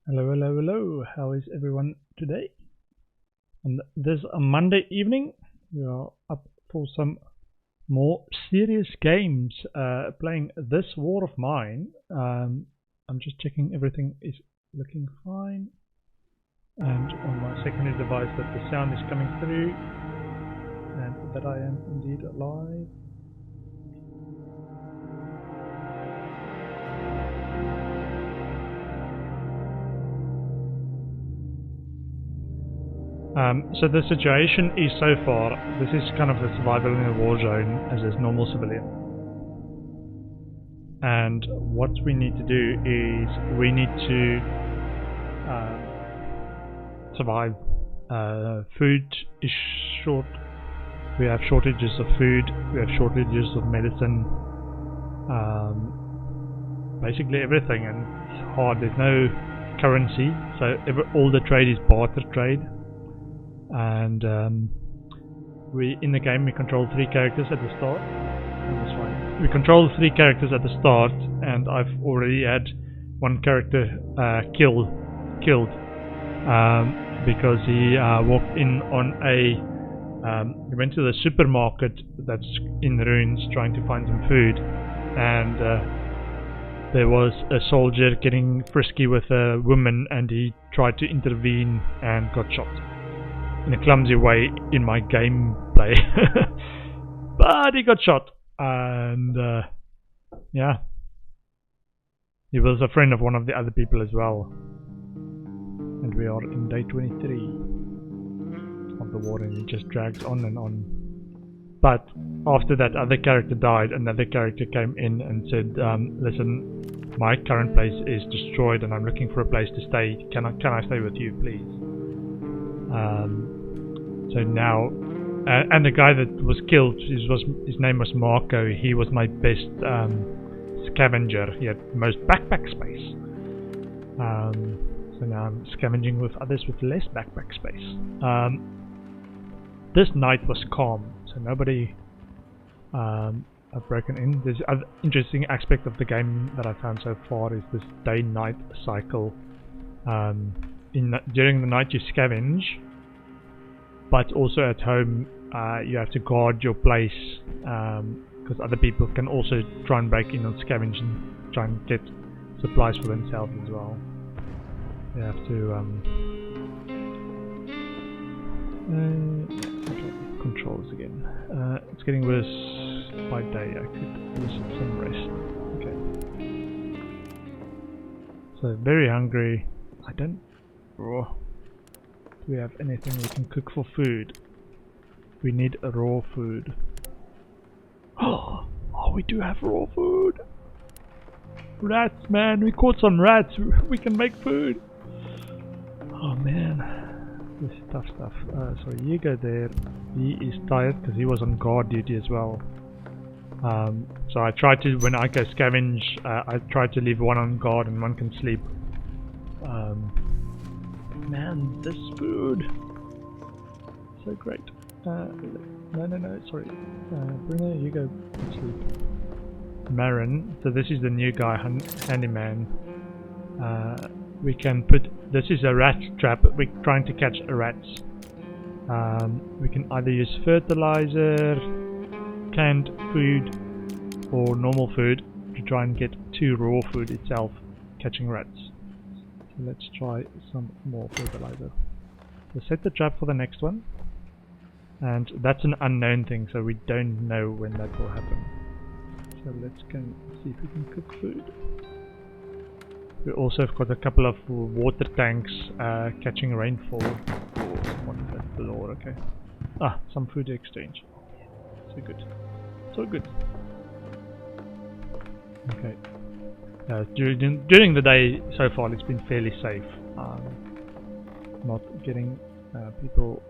Hello, hello, hello. How is everyone today? On this Monday evening, we are up for some more serious games. Playing this war of mine. I'm just checking everything is looking fine. And on my secondary device that the sound is coming through. And that I am indeed alive. So the situation is so far, this is kind of the survival in a war zone as a normal civilian. And what we need to do is we need to survive. Food is short. We have shortages of food. We have shortages of medicine. Basically everything, and it's hard. There's no currency, so all the trade is barter trade. And we in the game we control 3 characters at the start. That's fine. We control 3 characters at the start, and I've already had one character killed because he walked in on a he went to the supermarket that's in ruins trying to find some food, and there was a soldier getting frisky with a woman, and he tried to intervene and got shot in a clumsy way in my gameplay. But he got shot, and yeah, he was a friend of one of the other people as well. And we are in day 23 of the war, and it just drags on and on. But after that other character died, another character came in and said, listen, my current place is destroyed and I'm looking for a place to stay. Can I stay with you, please? So now, and the guy that was killed, his name was Marco. He was my best scavenger. He had the most backpack space. So now I'm scavenging with others with less backpack space. This night was calm, so nobody have broken in. There's other interesting aspect of the game that I found so far is this day-night cycle. During the night you scavenge, but also at home you have to guard your place, because other people can also try and break in on scavenge and try and get supplies for themselves as well. You have to controls again. It's getting worse by day. I could use some rest. Okay. So very hungry. I don't. Raw. Do we have anything we can cook for food? We need a raw food. Oh, we do have raw food. Rats, man! We caught some rats. We can make food. Oh man, this is tough stuff. So you go there. He is tired because he was on guard duty as well. So I try to, when I go scavenge, I try to leave one on guard and one can sleep. Man, this food, so great. No, sorry. Bruno, you go sleep. Marin, so this is the new guy, handyman. We can put, this is a rat trap. We're trying to catch rats. We can either use fertilizer, canned food, or normal food to try and get to raw food itself, catching rats. So let's try some more fertilizer. So set the trap for the next one, and that's an unknown thing, so we don't know when that will happen. So let's go and see if we can cook food. We also have got a couple of water tanks catching rainfall. Oh, someone at the door, okay. Ah, some food exchange. So good. So good. Okay. During the day so far it's been fairly safe. Not getting people...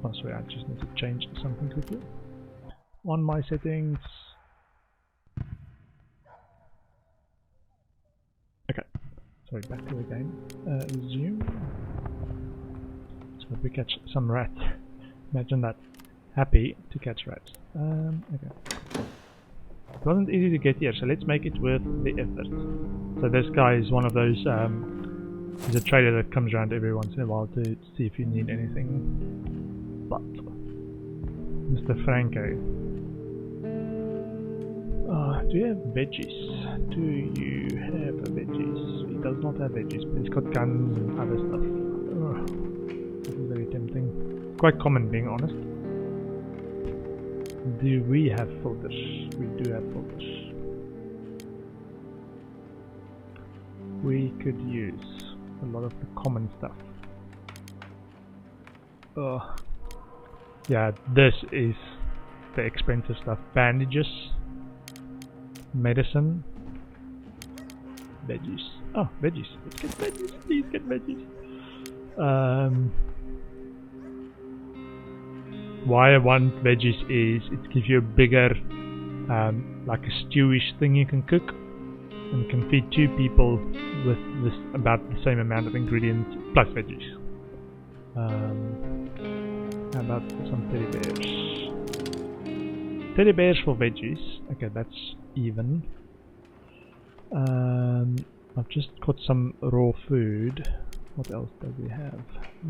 Oh sorry, I just need to change something quickly. On my settings. Okay, sorry, back to the game. Resume. So we catch some rats. Imagine that. Happy to catch rats. Okay. It wasn't easy to get here, so let's make it worth the effort. So this guy is one of those There's a trader that comes around every once in a while to see if you need anything. But Mr. Franco. Do you have veggies? Do you have veggies? He does not have veggies, but he's got guns and other stuff. This is very tempting. Quite common, being honest. Do we have filters? We do have filters. We could use a lot of the common stuff. Yeah, this is the expensive stuff. Bandages, medicine, veggies. Oh, veggies. Let's get veggies. Please get veggies. Why I want veggies is it gives you a bigger, like a stewish thing you can cook, and can feed 2 people with this about the same amount of ingredients plus veggies. How about some teddy bears? Teddy bears for veggies. Okay, that's even. I've just got some raw food. What else does he have?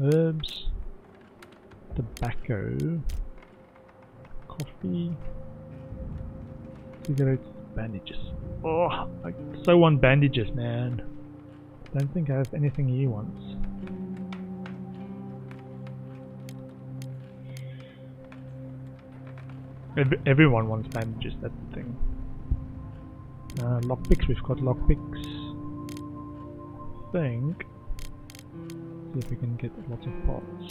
Herbs, tobacco, coffee, cigarettes, bandages. Oh, I so want bandages, man. Don't think I have anything he wants. Everyone wants bandages, that's the thing. Lockpicks, we've got lockpicks. Think. See if we can get lots of parts.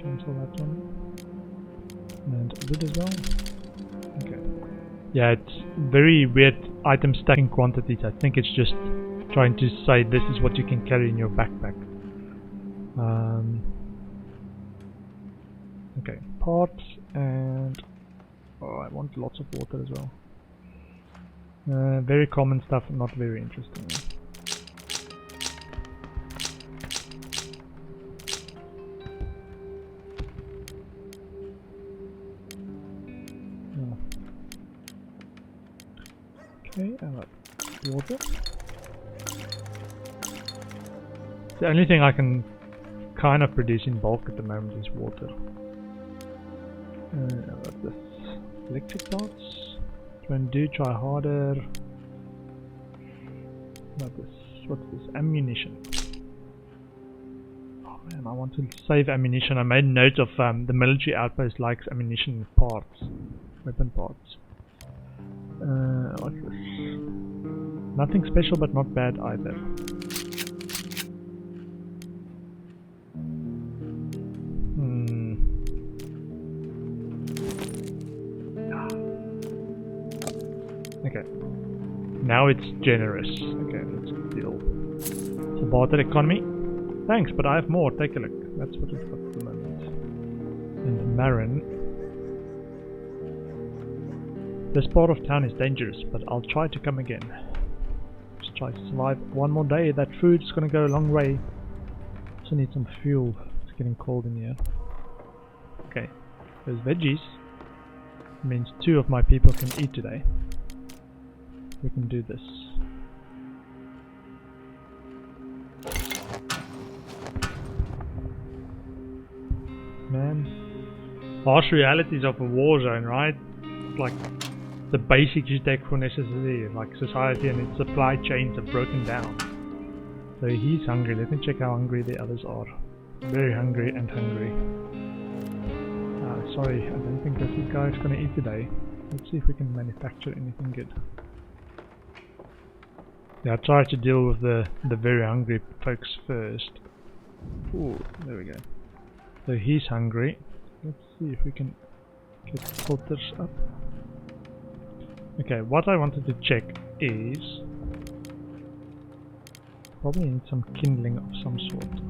Cancel that one. And wood as well. Okay. Yeah, it's very weird item stacking quantities. I think it's just trying to say this is what you can carry in your backpack. Okay, parts and I want lots of water as well. Very common stuff, not very interesting. Okay, water. The only thing I can kind of produce in bulk at the moment is water. About this electric parts. Try harder. About this. What's this? Ammunition. Oh man, I want to save ammunition. I made note of the military outpost likes ammunition parts, weapon parts. What's this? Nothing special, but not bad either. Okay. Now it's generous. Okay, let's deal. So barter economy. Thanks, but I have more. Take a look. That's what we've got at the moment. And Marin. This part of town is dangerous, but I'll try to come again. Just try to survive one more day. That food's gonna go a long way. Also need some fuel. It's getting cold in here. Okay, there's veggies. Means 2 of my people can eat today. We can do this. Man, harsh realities of a war zone, right? Like the basics you take for necessity, like society and its supply chains are broken down. So he's hungry. Let me check how hungry the others are. Very hungry and hungry. Sorry, I don't think this guy's gonna eat today. Let's see if we can manufacture anything good. Yeah, I'll try to deal with the very hungry folks first. Ooh, there we go. So he's hungry. Let's see if we can get filters up. Okay, what I wanted to check is probably need some kindling of some sort.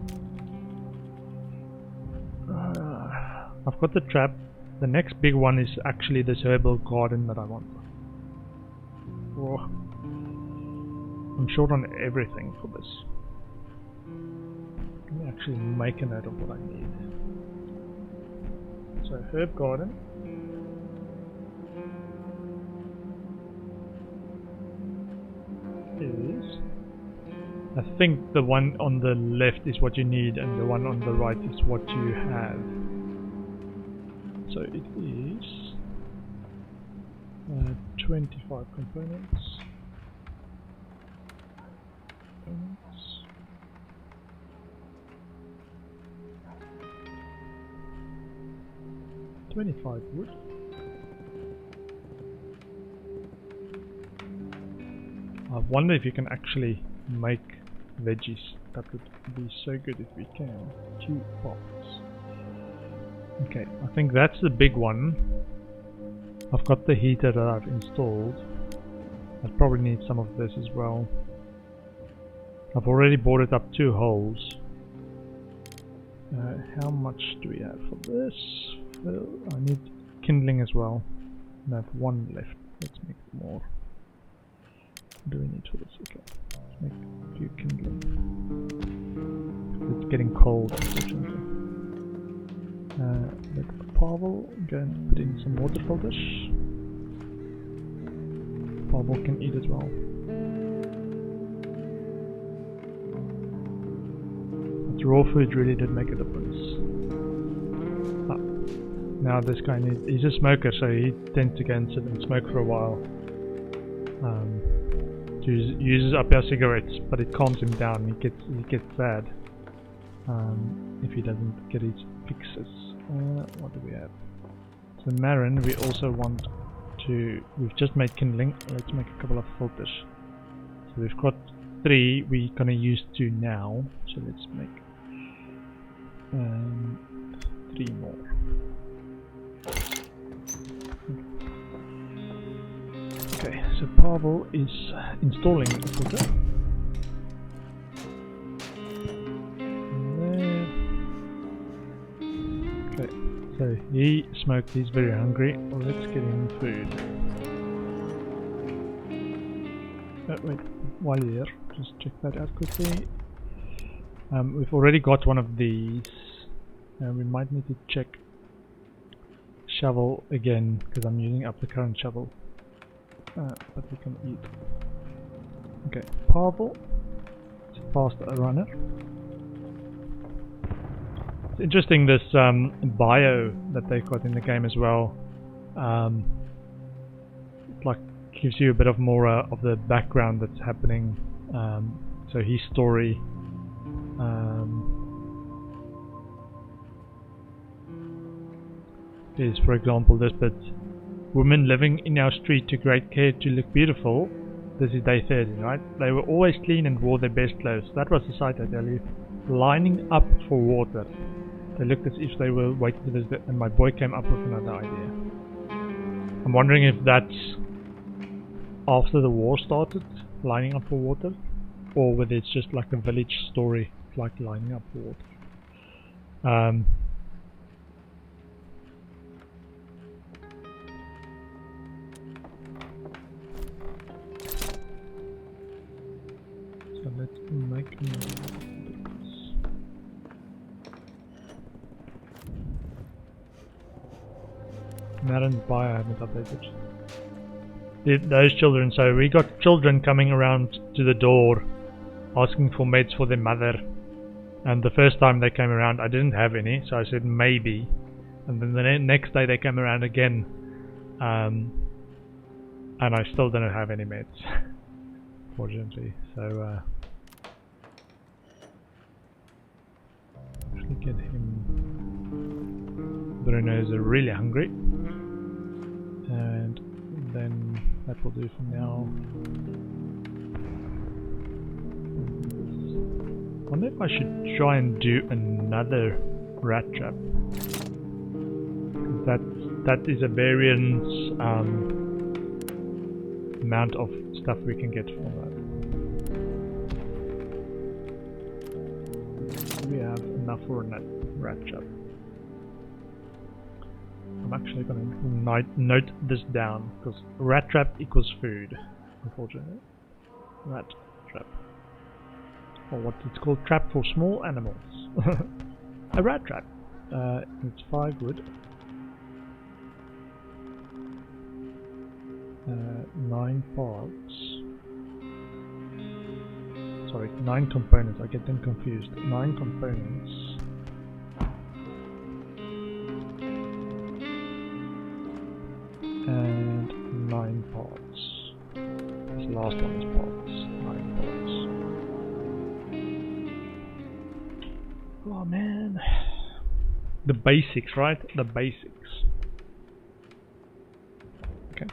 I've got the trap. The next big one is actually this herbal garden that I want. Whoa. I'm short on everything for this. Let me actually make a note of what I need. So herb garden. is... I think the one on the left is what you need and the one on the right is what you have. So it is 25 components. 25 wood. I wonder if you can actually make veggies. That would be so good if we can. 2 pots. Okay, I think that's the big one. I've got the heater that I've installed. I probably need some of this as well. I've already boarded up 2 holes. How much do we have for this? Well, I need kindling as well. I have 1 left. Let's make more. What do we need for this? Okay, let's make a few kindling. It's getting cold, unfortunately. Let Pavel go and put in some water filters. Pavel can eat as well. But raw food really did make a difference. Now this guy he's a smoker, so he tends to go and sit and smoke for a while. Uses up our cigarettes, but it calms him down. He gets sad if he doesn't get his fixes. What do we have? So Marin, we also want to... We've just made kindling. Let's make a couple of filters. So we've got 3. We're gonna use 2 now. So let's make 3 more. Okay, so Pavel is installing a filter. Okay, so he smoked, he's very hungry. Well, let's get him food. Wait, while you're here, just check that out quickly. We've already got one of these. We might need to check shovel again, because I'm using up the current shovel. But we can eat. Okay, Pavel. It's a fast runner. It's interesting this bio that they've got in the game as well. It like gives you a bit of more of the background that's happening. So his story. Is, for example, this bit. Women living in our street took great care to look beautiful. This is day 30, right? They were always clean and wore their best clothes. That was the sight, I tell you. Lining up for water. They looked as if they were waiting to visit, and my boy came up with another idea. I'm wondering if that's after the war started, lining up for water, or whether it's just like a village story, like lining up for water. So let's make Marin's bio I haven't updated. Those children, so we got children coming around to the door asking for meds for their mother, and the first time they came around I didn't have any, so I said maybe, and then the next day they came around again, and I still didn't have any meds. Fortunately, so actually get him. Bruno is really hungry, and then that will do for now. I wonder if I should try and do another rat trap. That is a variance amount of stuff we can get from that. We have enough for a rat trap. I'm actually going to note this down, because rat trap equals food, unfortunately. Rat trap. Or what it's called, trap for small animals. A rat trap. It's 5 wood. 9 parts. sorry, 9 components. I get them confused. 9 components. And 9 parts. This last one is parts. 9 parts. Oh man. The basics, right? The basics. Okay.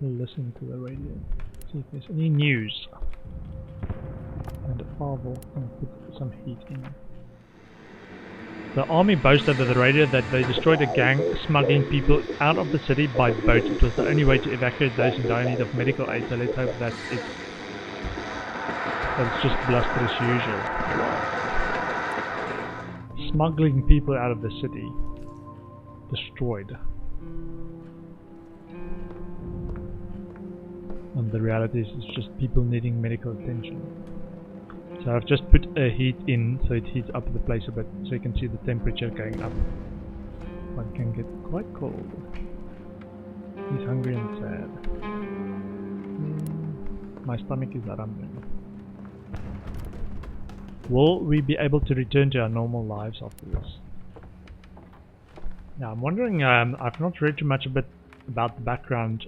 Listen to the radio. See if there's any news. And Pavel can put some heat in. The army boasted over the radio that they destroyed a gang smuggling people out of the city by boat. It was the only way to evacuate those in dire need of medical aid, so let's hope that it's just bluster as usual. Smuggling people out of the city. Destroyed. And the reality is it's just people needing medical attention. So I've just put a heat in so it heats up the place a bit, so you can see the temperature going up. But it can get quite cold. He's hungry and sad. My stomach is rumbling. Will we be able to return to our normal lives after this? Now I'm wondering, I've not read too much about the background,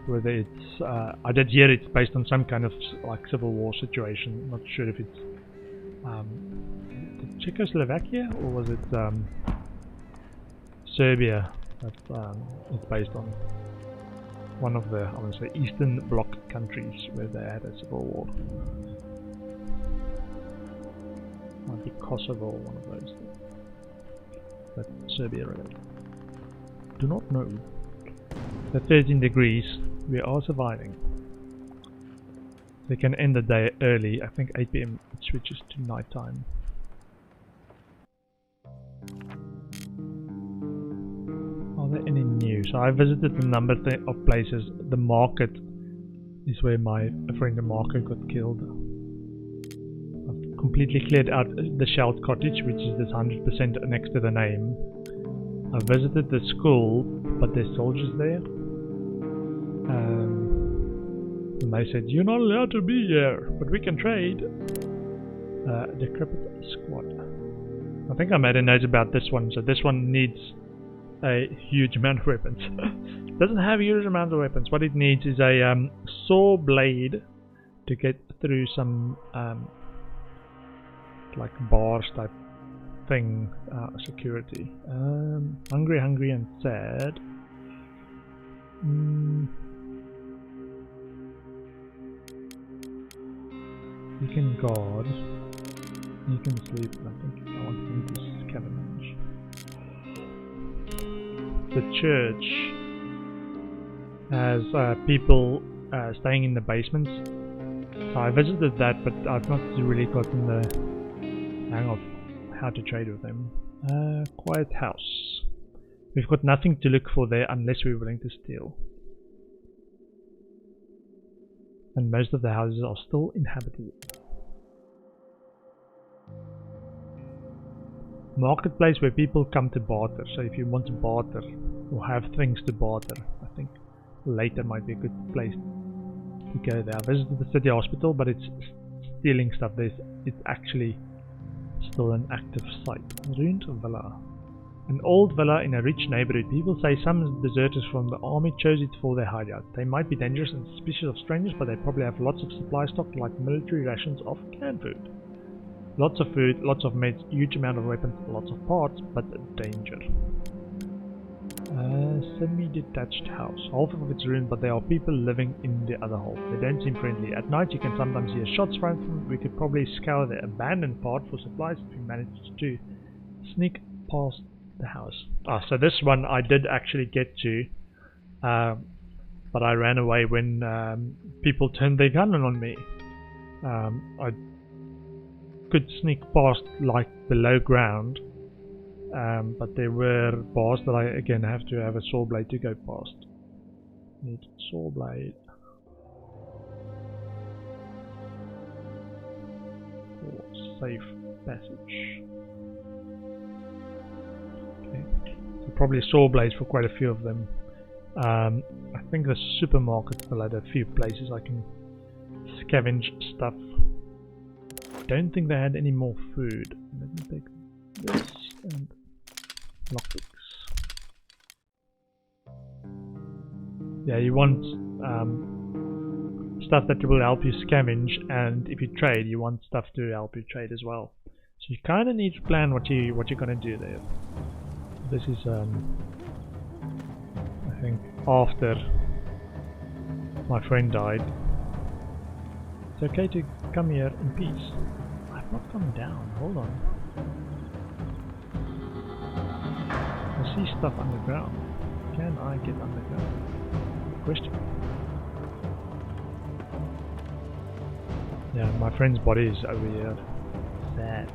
whether it's, I did hear it's based on some kind of like civil war situation. Not sure if it's Czechoslovakia or was it Serbia that it's based on. One of the, I want to say, Eastern Bloc countries where they had a civil war. Might be Kosovo or one of those. But Serbia related. Do not know. At 13 degrees, we are surviving. They can end the day early. I think 8 PM it switches to night time. Are there any news? So I visited a number of places. The market is where a friend Marco got killed. I've completely cleared out the Shelled Cottage, which is this 100% next to the name. I visited the school, but there's soldiers there. And they said, you're not allowed to be here, but we can trade. Decrepit squad. I think I made a note about this one. So this one needs a huge amount of weapons. It doesn't have a huge amount of weapons. What it needs is a saw blade to get through some like bars type thing, security. Hungry and sad. You can guard. You can sleep. I think I want him to scavenge. The church has people staying in the basements. So I visited that, but I've not really gotten the hang of how to trade with them. Quiet house. We've got nothing to look for there unless we're willing to steal. And most of the houses are still inhabited. Marketplace where people come to barter. So if you want to barter or have things to barter, I think later might be a good place to go there. I visited the city hospital, but it's stealing stuff. It's actually still an active site. Ruined villa. An old villa in a rich neighborhood. People say some deserters from the army chose it for their hideout. They might be dangerous and suspicious of strangers, but they probably have lots of supply stock like military rations of canned food. Lots of food, lots of meds, huge amount of weapons, lots of parts, but danger. Semi-detached house. Half of it's ruined, but there are people living in the other half. They don't seem friendly. At night you can sometimes hear shots fired from them. We could probably scour the abandoned part for supplies if we managed to sneak past the house. So this one I did actually get to, but I ran away when people turned their gun on me. I could sneak past like below ground, but there were bars that I again have to have a saw blade to go past. Need saw blade. For safe passage. Okay. So probably saw blades for quite a few of them. I think the supermarket still had a few places I can scavenge stuff. Don't think they had any more food. Let me take this and lockpicks. Yeah, you want stuff that will help you scavenge, and if you trade, you want stuff to help you trade as well. So you kind of need to plan what you're gonna do there. This is I think after my friend died. It's okay to come here in peace. I've not come down. Hold on. I see stuff underground. Can I get underground? Question. Yeah, my friend's body is over here. Sad.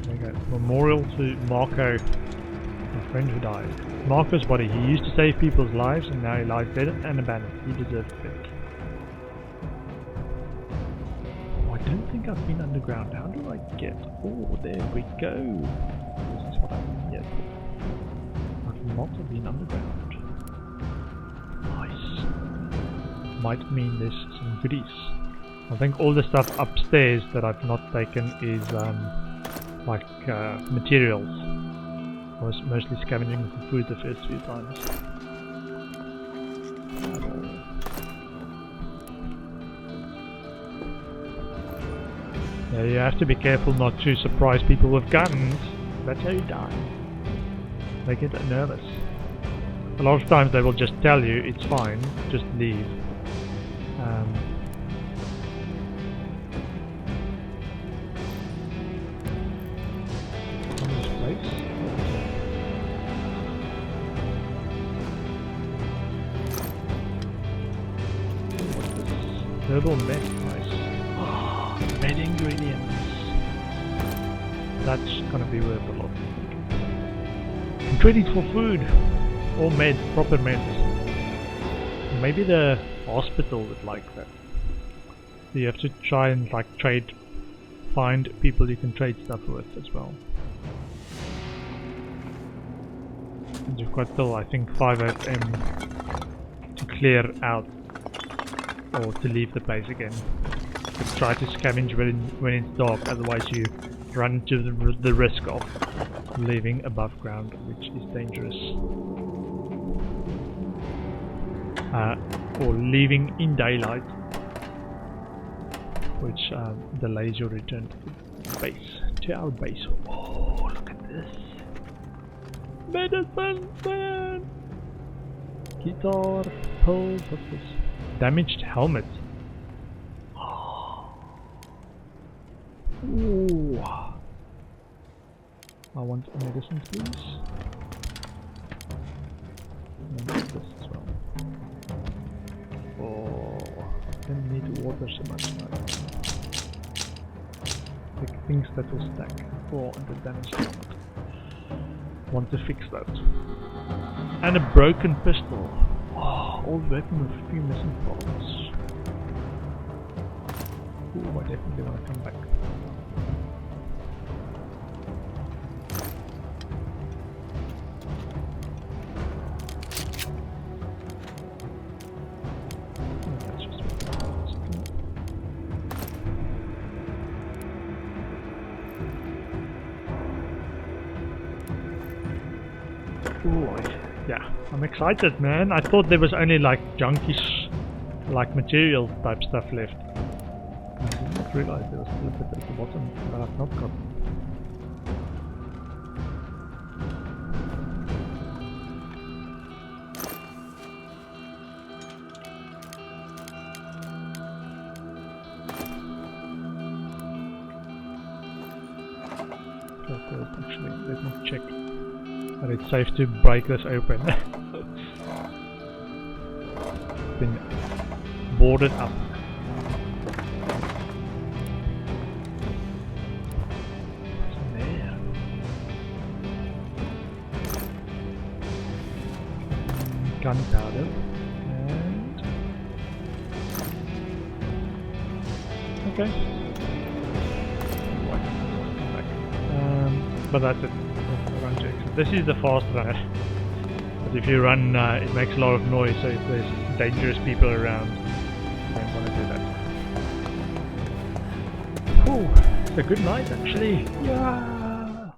There we go. Memorial to Marco, my friend who died. Marco's body. He used to save people's lives and now he lies dead and abandoned. He deserves it. Oh, I don't think I've been underground. How do I get? Oh, there we go. This is what I mean. Yes. I've not been underground. Nice. Might mean there's some goodies. I think all the stuff upstairs that I've not taken is like materials. I was mostly scavenging for food the first few times. Yeah, you have to be careful not to surprise people with guns. That's how you die. They get nervous. A lot of times they will just tell you it's fine, just leave. This place. Herbal meth, nice. Oh, med ingredients. That's gonna be worth a lot. I'm trading for food. Or meds, proper meds. Maybe the hospital would like that. So you have to try and like find people you can trade stuff with as well. And you've got till I think 5 AM to clear out or to leave the place again. But try to scavenge when it's dark, otherwise you run into the risk of living above ground, which is dangerous. Or leaving in daylight, which delays your return to our base. Oh, look at this! Medicine, man! Guitar, pills, what's this? Damaged helmet. Ooh. I want medicine, please. And this as well. Oh, didn't need water so much now. Like things that will stack. Oh, and the damaged helmet. Want to fix that. And a broken pistol. Oh, old weapon with a few missing parts. Ooh, I definitely want to come back. Ooh, yeah, I'm excited, man. I thought there was only like junkish, like material type stuff left. I didn't realize there was still a bit at the bottom that I've not got. Actually, let me check. And it's safe to break this open. Been boarded up. What's in there? Gunpowder. And okay. but that's it. Run to exit. This is the fast runner. But if you run, it makes a lot of noise, so if there's dangerous people around, you don't want to do that. Whew, it's a good night actually. Yeah.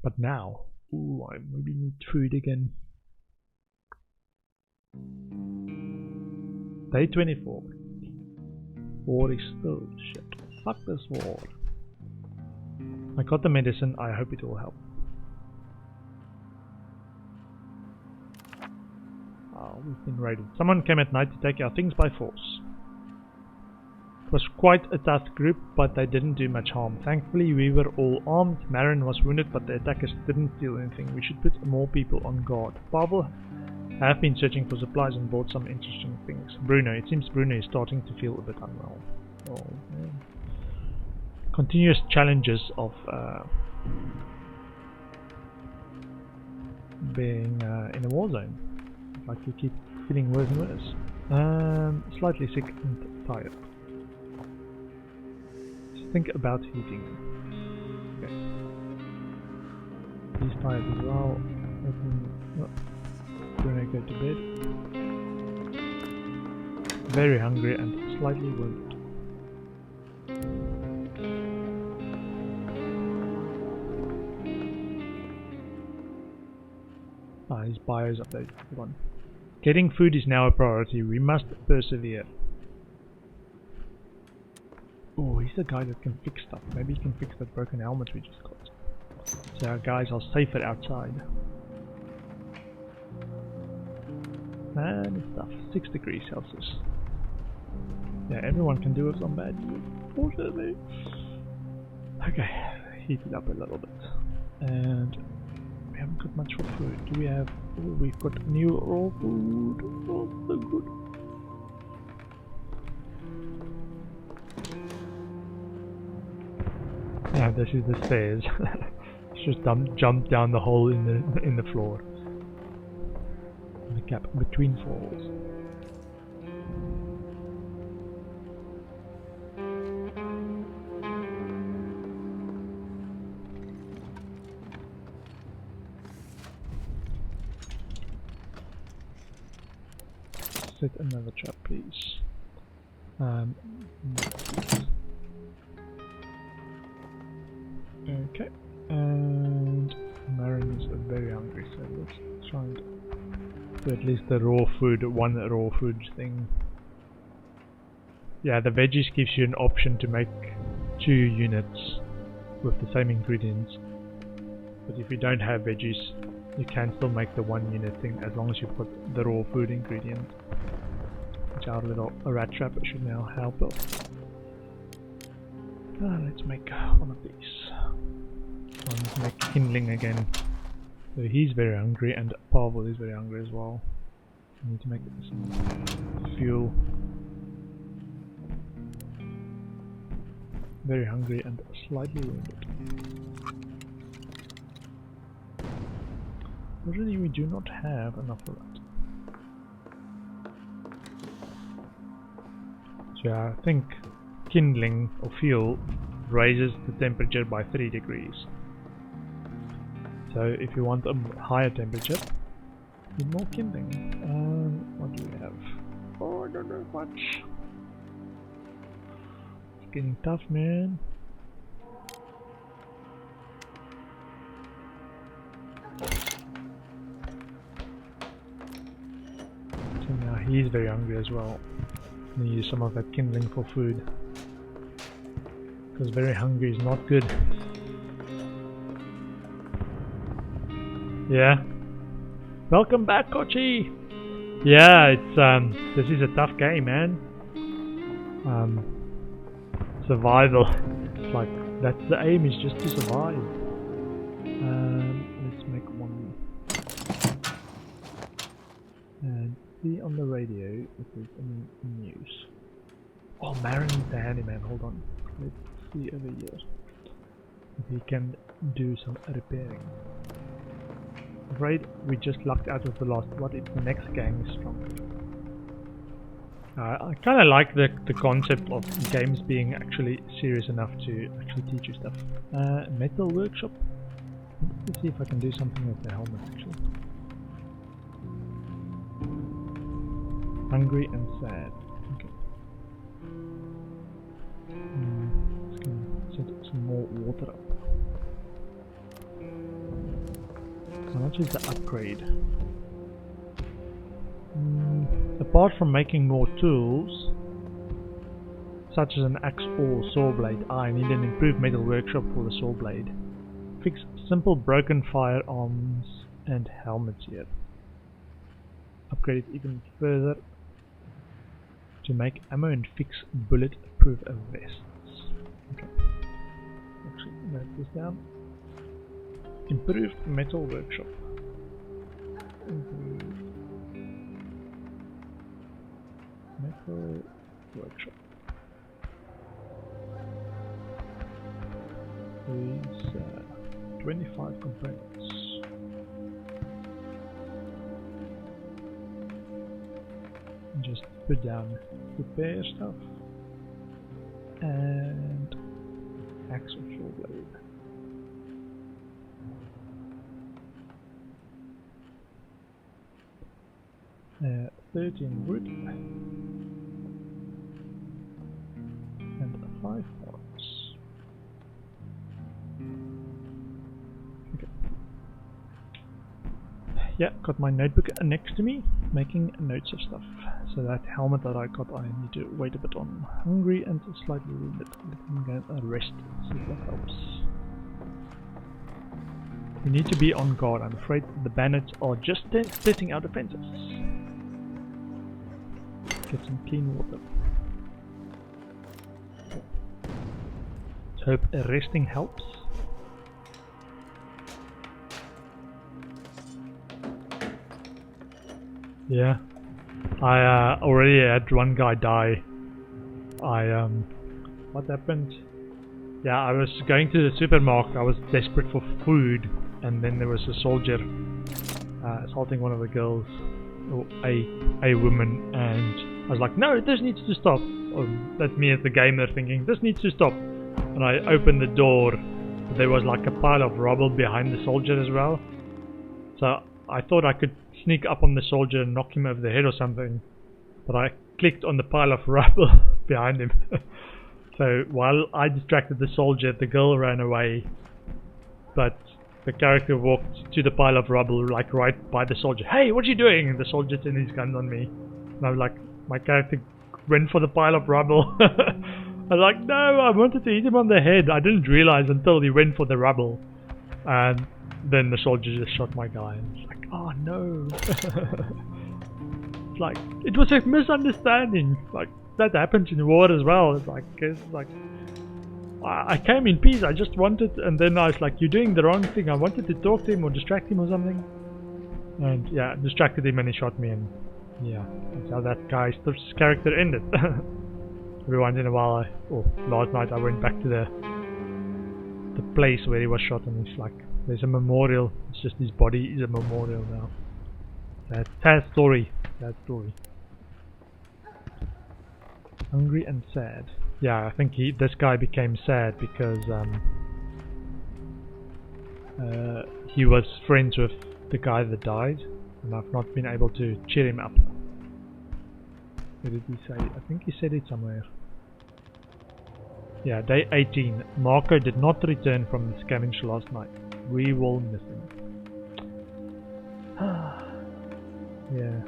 But now, ooh, I maybe need food again. Day 24. War is still shit. Fuck this war. I got the medicine, I hope it will help. Oh, we've been raided. Someone came at night to take our things by force. It was quite a tough group, but they didn't do much harm. Thankfully, we were all armed. Marin was wounded, but the attackers didn't steal anything. We should put more people on guard. Pavel have been searching for supplies and bought some interesting things. Bruno, it seems Bruno is starting to feel a bit unwell. Oh man. Continuous challenges of being in a war zone. Like you keep feeling worse and worse. Slightly sick and tired. Just think about heating. Okay. He's tired as well. Bruno go to bed. Very hungry and slightly wounded. His bio's updated. Hold on. Getting food is now a priority. We must persevere. Oh, he's the guy that can fix stuff. Maybe he can fix that broken helmet we just got. So our guys are safer outside. And it's tough. 6 degrees Celsius. Yeah, everyone can do it on bad news. Fortunately. Okay, heat it up a little bit. And we haven't got much for food. Do we have... Oh, we've got new raw food. Oh, so good. Yeah, this is the stairs. It's just jump down the hole in the floor. The gap between falls. Set another trap, please. Okay, and Marin is very hungry, so let's try and do at least the raw food, one raw food thing. Yeah, the veggies gives you an option to make 2 units with the same ingredients. But if you don't have veggies, you can still make the 1 unit thing as long as you've got the raw food ingredient. Which our little rat trap should now help us. Let's make one of these. Let's make kindling again. So he's very hungry and Pavel is very hungry as well. I need to make some fuel. Very hungry and slightly wounded. Really, we do not have enough of that. So I think kindling or fuel raises the temperature by 3 degrees. So if you want a higher temperature, need more kindling. What do we have? Oh, I don't know much. It's getting tough, man. So now he's very hungry as well. I'm gonna use some of that kindling for food. Because very hungry is not good. Yeah. Welcome back, Kochi! Yeah, it's this is a tough game, man. Survival. It's like that's the aim, is just to survive. Let's make one. And see on the radio if there's any news. Oh, Marin is the handyman, hold on. Let's see over here if he can do some repairing. Afraid we just lucked out of the last. What if the next gang is stronger? I kind of like the concept of games being actually serious enough to actually teach you stuff. Metal workshop. Let's see if I can do something with the helmet actually. Hungry and sad. Okay. Just gonna set some more water up. How much is the upgrade? Apart from making more tools, such as an axe or saw blade, I need an improved metal workshop for the saw blade. Fix simple broken firearms and helmets here. Upgrade it even further to make ammo and fix bullet-proof vests. Okay. Actually, note this down. Improved metal workshop. Metal workshop. These 25 components. Just put down repair stuff and axe or saw blade. Uh, 13 wood and 5 parts. Okay. Yeah, got my notebook next to me, making notes of stuff. So that helmet that I got, I need to wait a bit on. Hungry and slightly wounded. Let me go rest, see if that helps. We need to be on guard. I'm afraid the bandits are just testing our defenses. Get some clean water. Let's hope resting helps. Yeah, I already had one guy die. What happened? Yeah, I was going to the supermarket. I was desperate for food, and then there was a soldier assaulting one of the girls, or a woman, and I was like, no, this needs to stop. That's me as the gamer thinking, this needs to stop. And I opened the door, but there was like a pile of rubble behind the soldier as well. So I thought I could sneak up on the soldier and knock him over the head or something, but I clicked on the pile of rubble behind him. So while I distracted the soldier, the girl ran away, but the character walked to the pile of rubble, like right by the soldier. Hey, what are you doing? And the soldier turned his gun on me. And I was like, my character went for the pile of rubble. I was like, no, I wanted to hit him on the head. I didn't realize until he went for the rubble. And then the soldier just shot my guy. And it's like, oh no. It's like, it was a misunderstanding. Like, that happens in war as well. It's like I came in peace. I just wanted, and then I was like, you're doing the wrong thing. I wanted to talk to him or distract him or something, and yeah, distracted him and he shot me, and yeah, that's how that guy's character ended. Every once in a while, last night I went back to the place where he was shot, and it's like, there's a memorial. It's just his body is a memorial now. Sad story. Sad story. Hungry and sad. Yeah, I think this guy became sad because he was friends with the guy that died, and I've not been able to cheer him up. Where did he say? I think he said it somewhere. Yeah, day 18. Marco did not return from the scavenger last night. We will miss him. Yeah.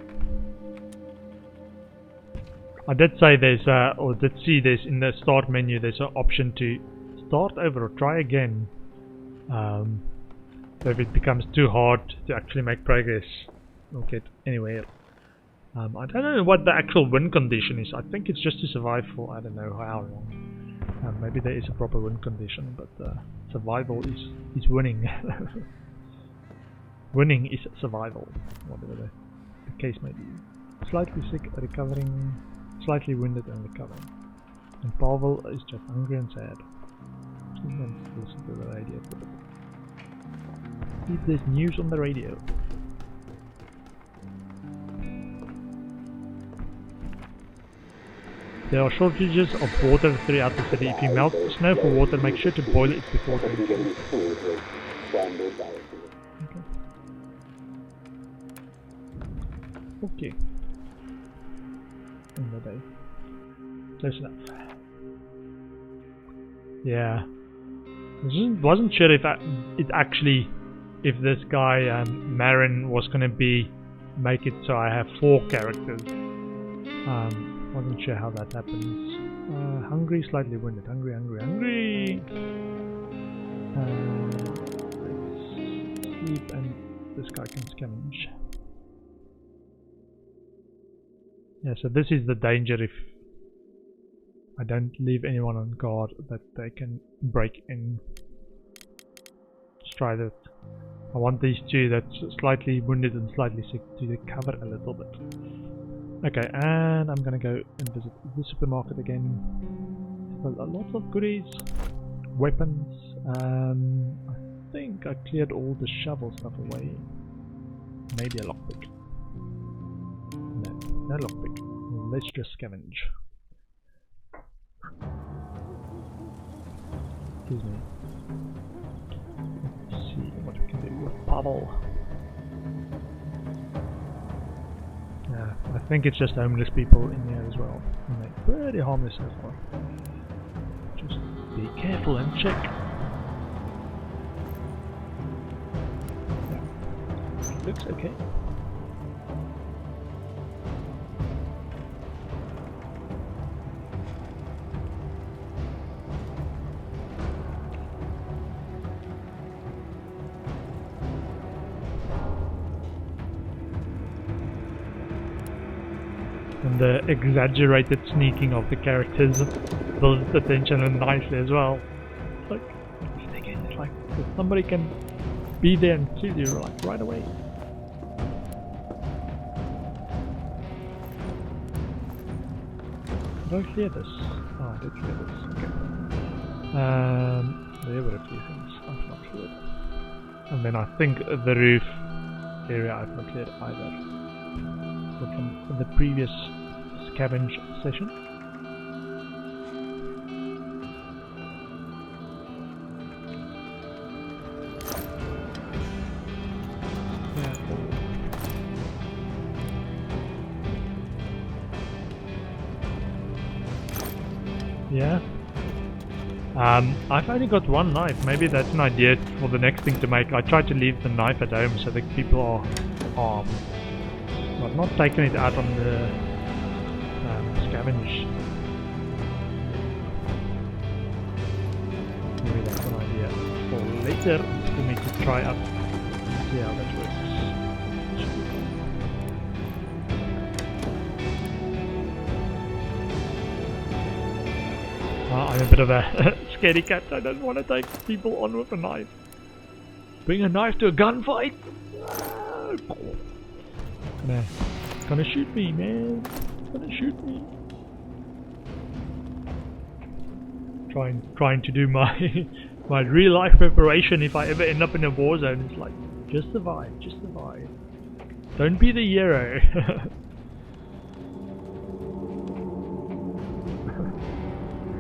I did say there's or did see there's in the start menu there's an option to start over or try again. So if it becomes too hard to actually make progress or get anywhere. I don't know what the actual win condition is. I think it's just to survive for I don't know how long. Maybe there is a proper win condition, but survival is winning. Winning is survival, whatever the case may be. Slightly sick, recovering. Slightly wounded and recovering. And Pavel is just hungry and sad. He's going to listen to the radio for a bit. See if there's news on the radio. There are shortages of water throughout the city. If you melt snow for water, make sure to boil it before drinking. Okay. In the day. Close enough. Yeah. Wasn't sure if if this guy Marin was gonna make it so I have 4 characters. Wasn't sure how that happens. Hungry, slightly wounded. Hungry. Let's sleep and this guy can scavenge. Yeah, so this is the danger if I don't leave anyone on guard, that they can break in. Let's try that. I want these 2 that's slightly wounded and slightly sick to recover a little bit. Okay, and I'm gonna go and visit the supermarket again. A lot of goodies, weapons. I think I cleared all the shovel stuff away. Maybe a lockpick. No lockpick. Let's just scavenge. Excuse me. Let's see what we can do with Pavel. Yeah, I think it's just homeless people in here as well. And they're pretty harmless so far. Just be careful and check. Yeah. Looks okay. And the exaggerated sneaking of the characters builds the tension nicely as well. It's like, again, it's like somebody can be there and kill you like right away. Did I clear this? Oh, I did clear this. Okay. There were a few things I've not cleared. And then I think the roof area I've not cleared either. From the previous scavenge session. Yeah. I've only got 1 knife. Maybe that's an idea for the next thing to make. I tried to leave the knife at home so that people are armed. I've not taken it out on the scavenge. Maybe that's an idea for later for me to try out and see how that works. I'm a bit of a scaredy cat. I don't want to take people on with a knife. Bring a knife to a gunfight? Gonna shoot me, man. Gonna shoot me. Trying to do my my real life preparation if I ever end up in a war zone. It's like, just survive, just survive. Don't be the hero.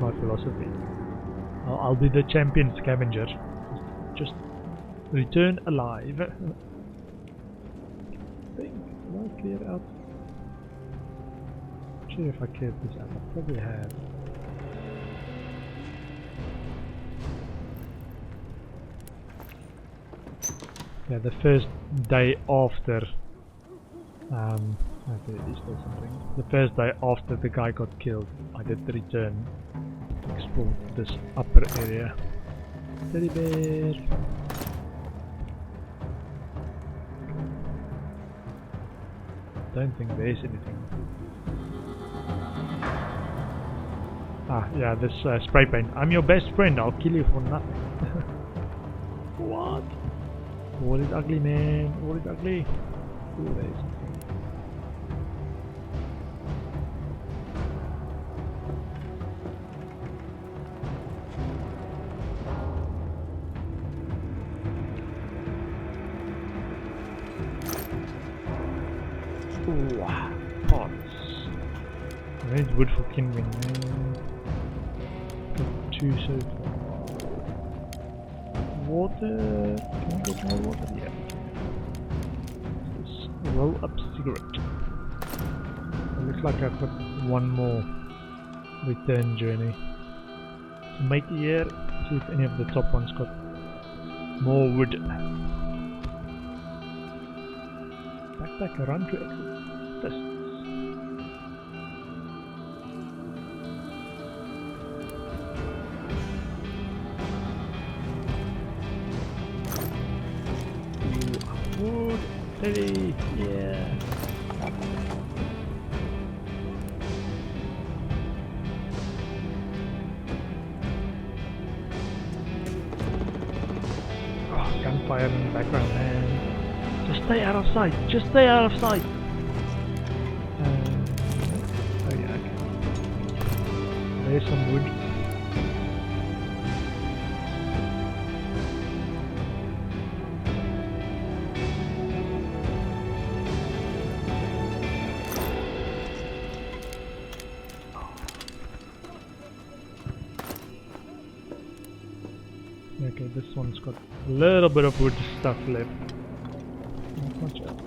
My philosophy. I'll be the champion scavenger. Just return alive. I think I cleared out. Not sure if I cleared this out. I probably have. Yeah, the first day after. Okay, is there something? The first day after the guy got killed, I did the return. Explore this upper area. Teddy bear. Don't think there's anything. Ah, yeah, this spray paint. I'm your best friend. I'll kill you for nothing. What? What is ugly, man? What is ugly? Ooh, there is something. Ooh, pots. I need wood for kindling, man. Got 2 so far. Water. Can we get more water? Yeah. Let's roll up cigarette. It looks like I've got one more return journey to make here. See if any of the top ones got more wood. Backpack run to exit. Tests. Wood, steady, yeah. Oh, gunfire in the background, man. Just stay out of sight. Just stay out of sight. Oh yeah, okay. There's some wood. Okay, this one's got a little bit of wood stuff left. Not much else.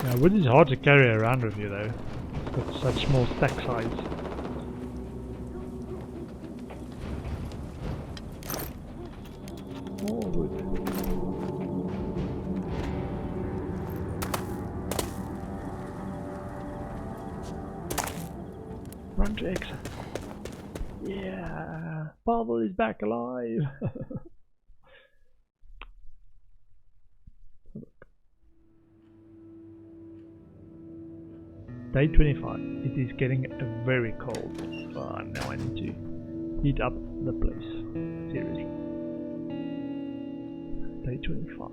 Yeah, wood is hard to carry around with you though. It's got such small stack size. More wood. Run to exit. Yeah, Pavel is back alive. Day 25. It is getting very cold. Now I need to heat up the place. Seriously. Day 25.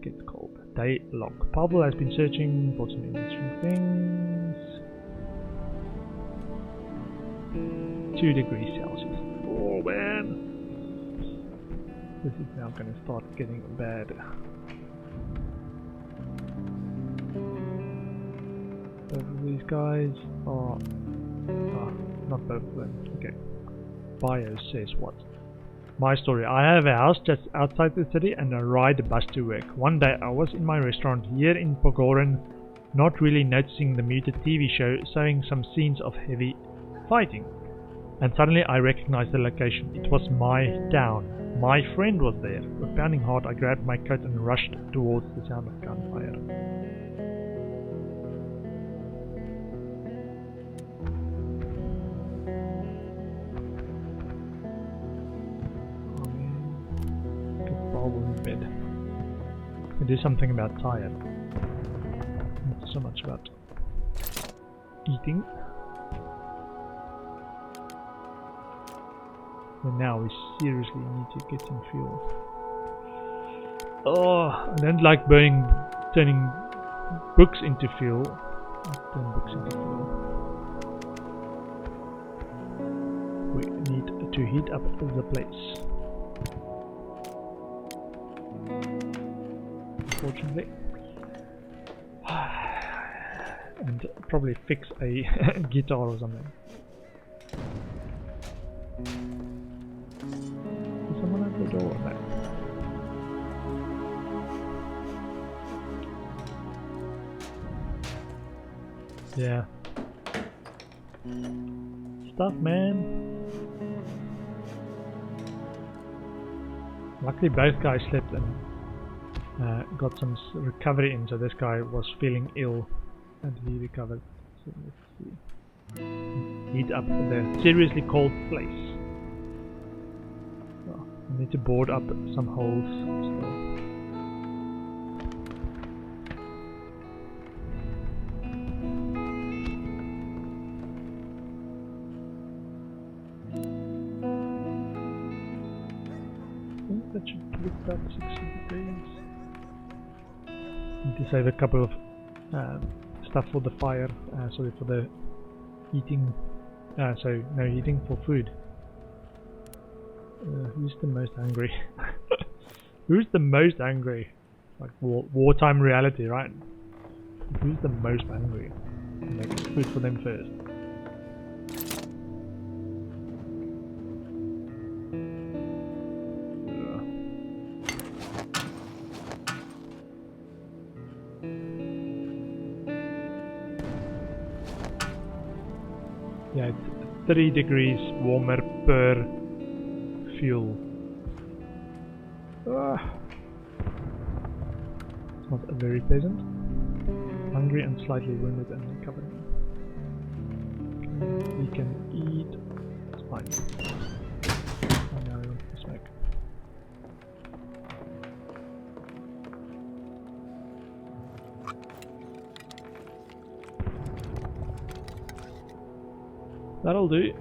Gets cold. Day log. Pavel has been searching for some interesting things. 2 degrees Celsius. Oh man! This is now going to start getting bad. Both of these guys are... not both of them. Okay. Bio says what? My story. I have a house just outside the city and I ride the bus to work. One day I was in my restaurant here in Pogoren, not really noticing the muted TV show showing some scenes of heavy fighting. And suddenly I recognized the location. It was my town. My friend was there. With pounding heart I grabbed my coat and rushed towards the sound of gunfire. Get Bob in bed. I do something about tired. Not so much about eating. And now we seriously need to get some fuel. Oh, I don't like turning books into fuel. Turn books into fuel. We need to heat up the place. Unfortunately. And probably fix a guitar or something. Someone at the door there. Yeah. Stuff, man. Luckily both guys slept and got some recovery in, so this guy was feeling ill and he recovered. So let's see. Heat up the seriously cold place. I need to board up some holes still. I think that should give about 60 degrees. Need to save a couple of stuff for the fire, sorry, for the heating, so no heating for food. Who's the most angry? Who's the most angry? Like wartime reality, right? Who's the most hungry? Make food for them first. Yeah, it's 3 degrees warmer per fuel. It's not very pleasant. Hungry and slightly wounded and recovering. We can eat. It's fine. Oh, now we want to smoke. That'll do.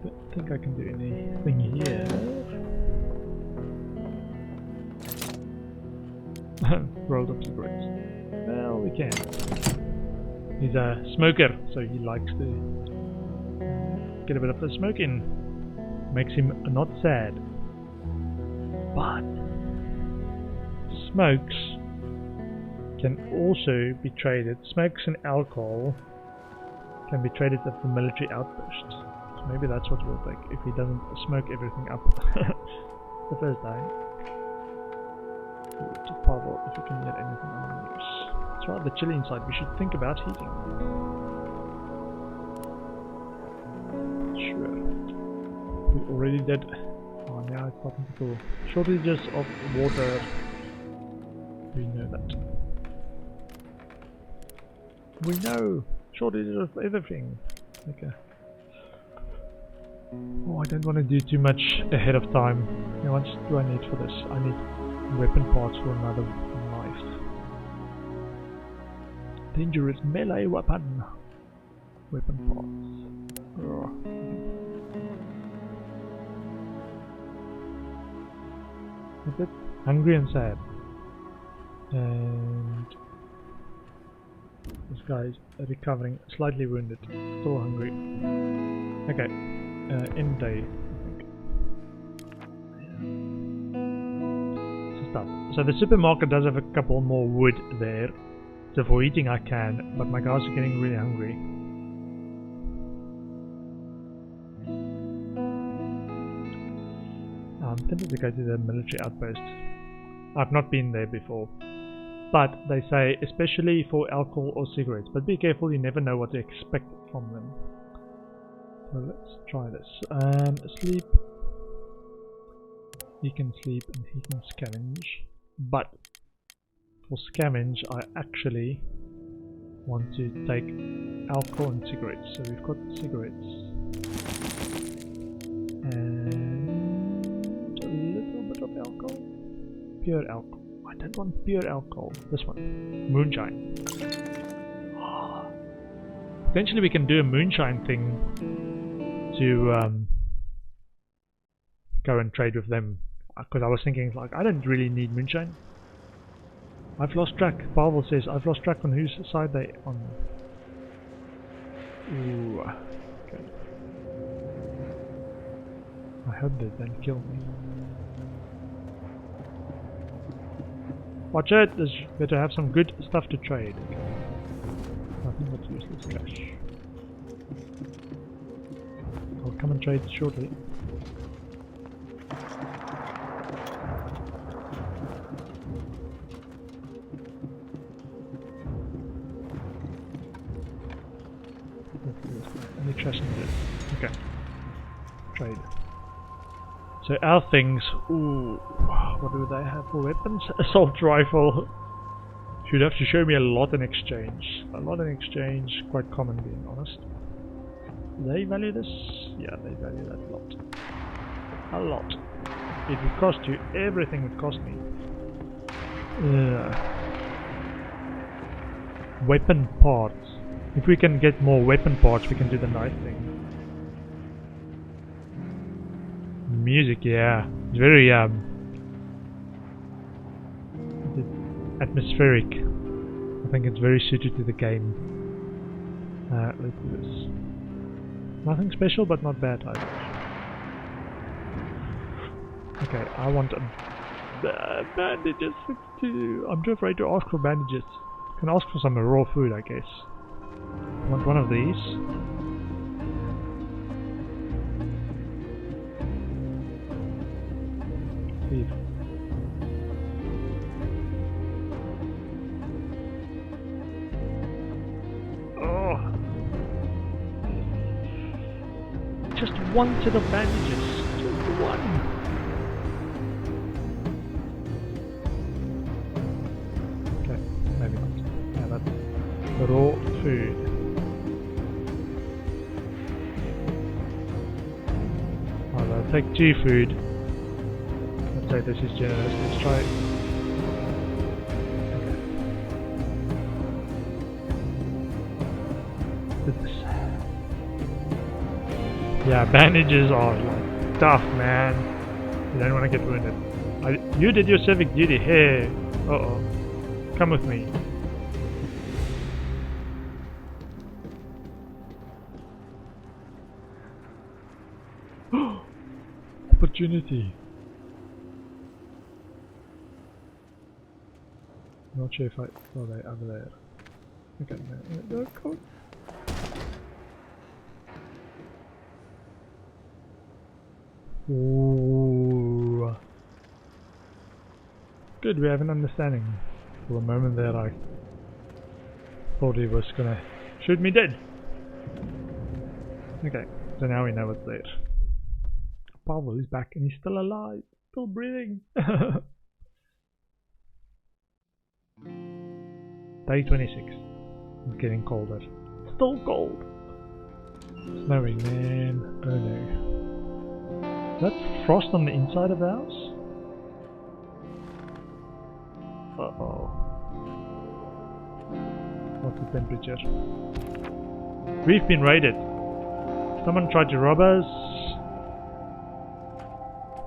Don't think I can do anything here. Rolled up cigarettes. Well, we can. He's a smoker, so he likes to get a bit of the smoke in. Makes him not sad. But smokes can also be traded. Smokes and alcohol can be traded at the military outposts. So maybe that's what we'll take if he doesn't smoke everything up the first time. To Pavel if we can get anything on the news. It's rather chilly inside. We should think about heating. Sure. We already did. Oh, now it's starting to cool. Shortages of water. We know that. We know shortages of everything. Okay. Oh, I don't want to do too much ahead of time. How much do I need for this? I need weapon parts for another knife. Dangerous melee weapon. Weapon parts. Oh. That's it. Hungry and sad. And this guy's recovering, slightly wounded, still hungry. Okay, end day, I think. Stuff. So the supermarket does have a couple more wood there. So for eating I can, but my guys are getting really hungry. I'm tempted to go to the military outpost. I've not been there before. But they say, especially for alcohol or cigarettes, but be careful, you never know what to expect from them. So let's try this. Sleep. He can sleep and he can scavenge. But for scavenge, I actually want to take alcohol and cigarettes. So we've got cigarettes. And a little bit of alcohol. Pure alcohol. I don't want pure alcohol. This one. Moonshine. Potentially we can do a moonshine thing to go and trade with them. Because I was thinking, like, I don't really need moonshine. I've lost track. Pavel says, I've lost track on whose side they on. Ooh. Okay. I hope they don't kill me. Watch it, there's better have some good stuff to trade. Okay. Nothing but useless cash. I'll come and trade shortly. Any trash in there? Okay. Trade. So our things, ooh, what do they have for weapons? Assault rifle. Should have to show me a lot in exchange. A lot in exchange, quite common being honest. Do they value this? Yeah, they value that a lot. A lot. It would cost you, everything would cost me. Weapon parts. If we can get more weapon parts, we can do the knife thing. Music, yeah. It's very atmospheric. I think it's very suited to the game. Let's do this. Nothing special, but not bad either. Okay, I want bandages. I'm too afraid to ask for bandages. Can ask for some raw food, I guess. Want one of these? Leave. Oh! Just one set of bandages. Just one. Okay, maybe not. Yeah, that's raw food. I'll take 2 food. Let's say this is generous. Let's try. Okay. Yeah, bandages are like tough, man. You don't want to get wounded. You did your civic duty. Hey, uh-oh. Come with me. Opportunity. Not sure if I... Oh, they're over there. Okay, no, cool. Ooh. Good, we have an understanding. For a moment there I thought he was gonna shoot me dead. Okay, so now we know what's there. Pavel is back and he's still alive, still breathing. Day 26. It's getting colder. Still cold. Snowing, man. Oh no. That's frost on the inside of the house? Uh-oh. What's the temperature? We've been raided. Someone tried to rob us.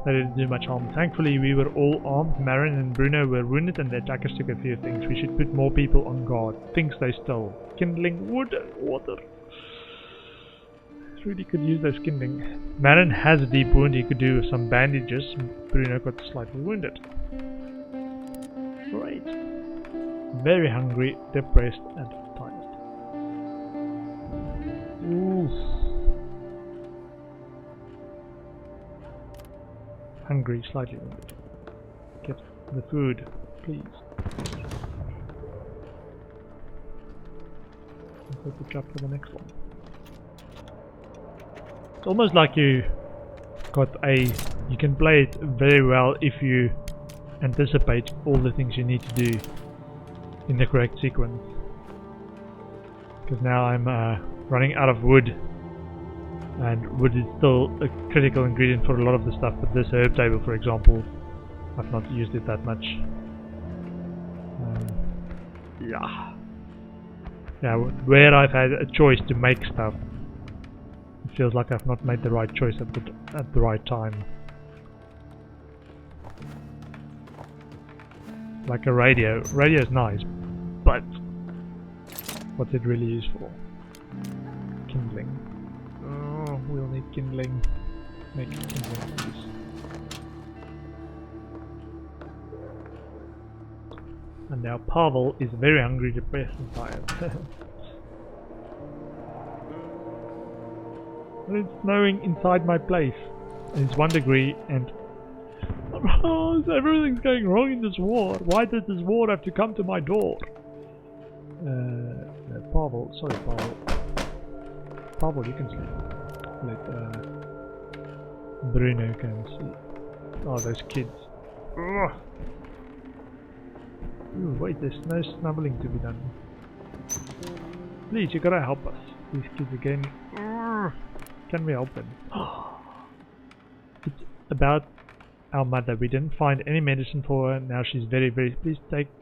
They didn't do much harm. Thankfully, we were all armed. Marin and Bruno were wounded and the attackers took a few things. We should put more people on guard. Things they stole. Kindling, wood and water. Really could use those kindling. Marin has a deep wound. He could do with some bandages. Bruno got slightly wounded. Great. Very hungry, depressed and tired. Ooh. Hungry, slightly wounded. Get the food, please. I'll set the trap for the next one. It's almost like you can play it very well if you anticipate all the things you need to do in the correct sequence. Because now I'm running out of wood. And wood is still a critical ingredient for a lot of the stuff, but this herb table, for example, I've not used it that much. Yeah, where I've had a choice to make stuff, it feels like I've not made the right choice at the right time. Like a radio. Radio is nice, but what's it really used for? Kindling. Oh, we'll need kindling. Make kindling, please. And now Pavel is very hungry, depressed and tired. And it's snowing inside my place. And it's 1 degree and... Oh, everything's going wrong in this war. Why did this war have to come to my door? Pavel, sorry Pavel. Pavel, you can sleep. Let Bruno can sleep. Oh, those kids. Ugh. Ooh, wait, there's no snubbling to be done. Please, you gotta help us. These kids again. Can we help them? It's about our mother. We didn't find any medicine for her. Now she's very, very...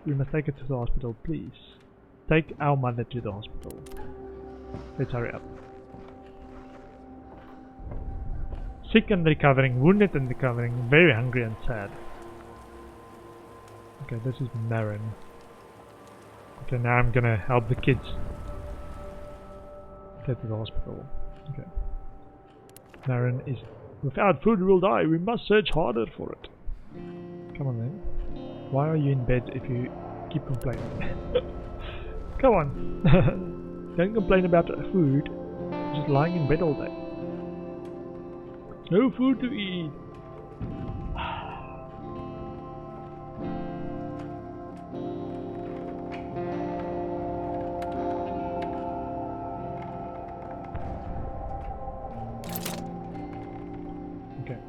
we must take her to the hospital, please. Take our mother to the hospital. Let's hurry up. Sick and recovering, wounded and recovering, very hungry and sad. Okay, this is Marin. Okay, now I'm gonna help the kids get to the hospital. Okay. Marin is... Without food we'll die, we must search harder for it. Come on then. Why are you in bed if you keep complaining? Come on. Don't complain about food. Just lying in bed all day. No food to eat. Okay,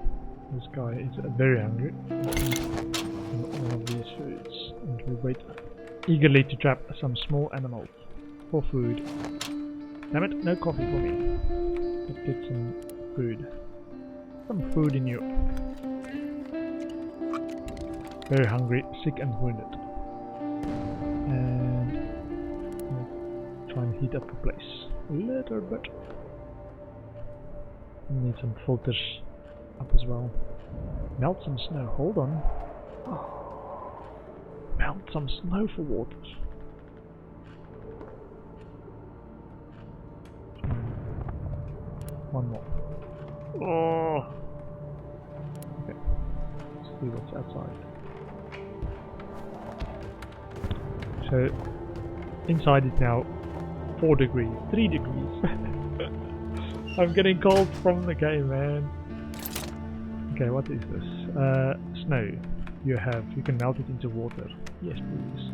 this guy is very hungry. All of these foods, and we wait eagerly to trap some small animals for food. Damn it, no coffee for me. Let's get some food. Some food in you. Very hungry, sick and wounded. And let's try and heat up the place a little bit. Need some filters up as well. Melt some snow, hold on. Oh. Melt some snow for water. One more. Oh. Okay. Let's see what's outside. So inside is now 4 degrees, 3 degrees. I'm getting cold from the game, man. Okay, what is this? Snow. You can melt it into water. Yes, please.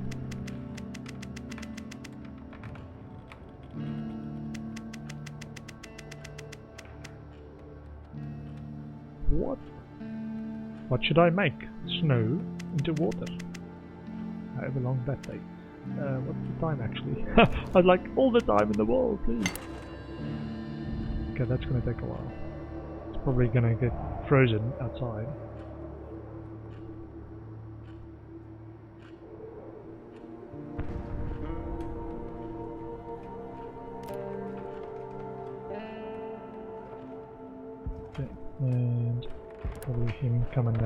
What? What should I make? Snow into water. However long that takes. What's the time actually? I'd like all the time in the world, please. Okay, that's gonna take a while. It's probably gonna get frozen outside. Okay, and probably him come and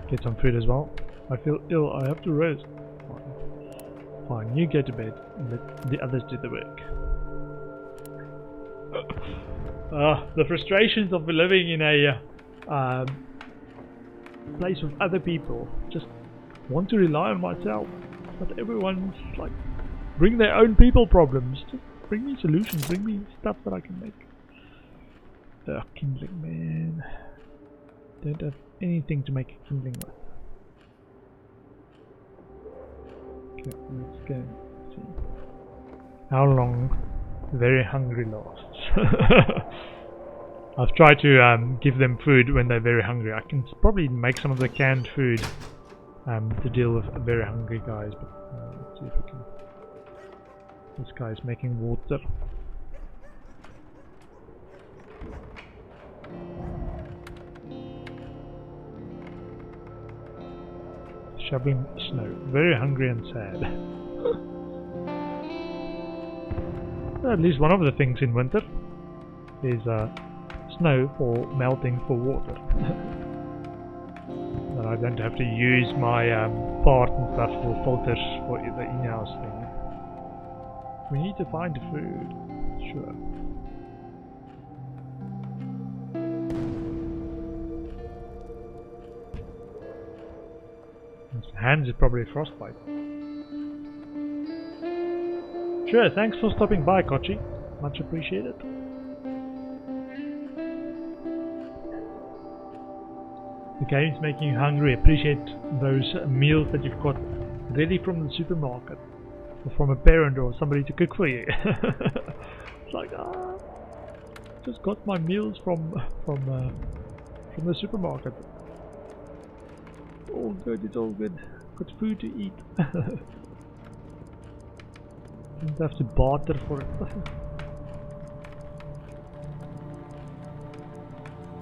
get some food as well. I feel ill, I have to rest. Fine, you go to bed and let the others do the work. The frustrations of living in a place with other people. Just want to rely on myself, but everyone's like, bring their own people problems. Just bring me solutions, bring me stuff that I can make. Kindling, man. Don't have anything to make a kindling with. Okay, let's go see how long very hungry lasts. I've tried to give them food when they're very hungry. I can probably make some of the canned food to deal with very hungry guys, but let's see if we can. This guy is making water. Shoveling snow. Very hungry and sad. At least one of the things in winter is snow for melting for water. That I don't have to use my part and stuff for filters for the in-house thing. We need to find food. Sure. His hands is probably frostbite. Sure, thanks for stopping by, Kochi. Much appreciated. The game's making you hungry. Appreciate those meals that you've got ready from the supermarket, or from a parent or somebody to cook for you. It's like, just got my meals from the supermarket. All good, it's all good. Got food to eat. Don't have to barter for it.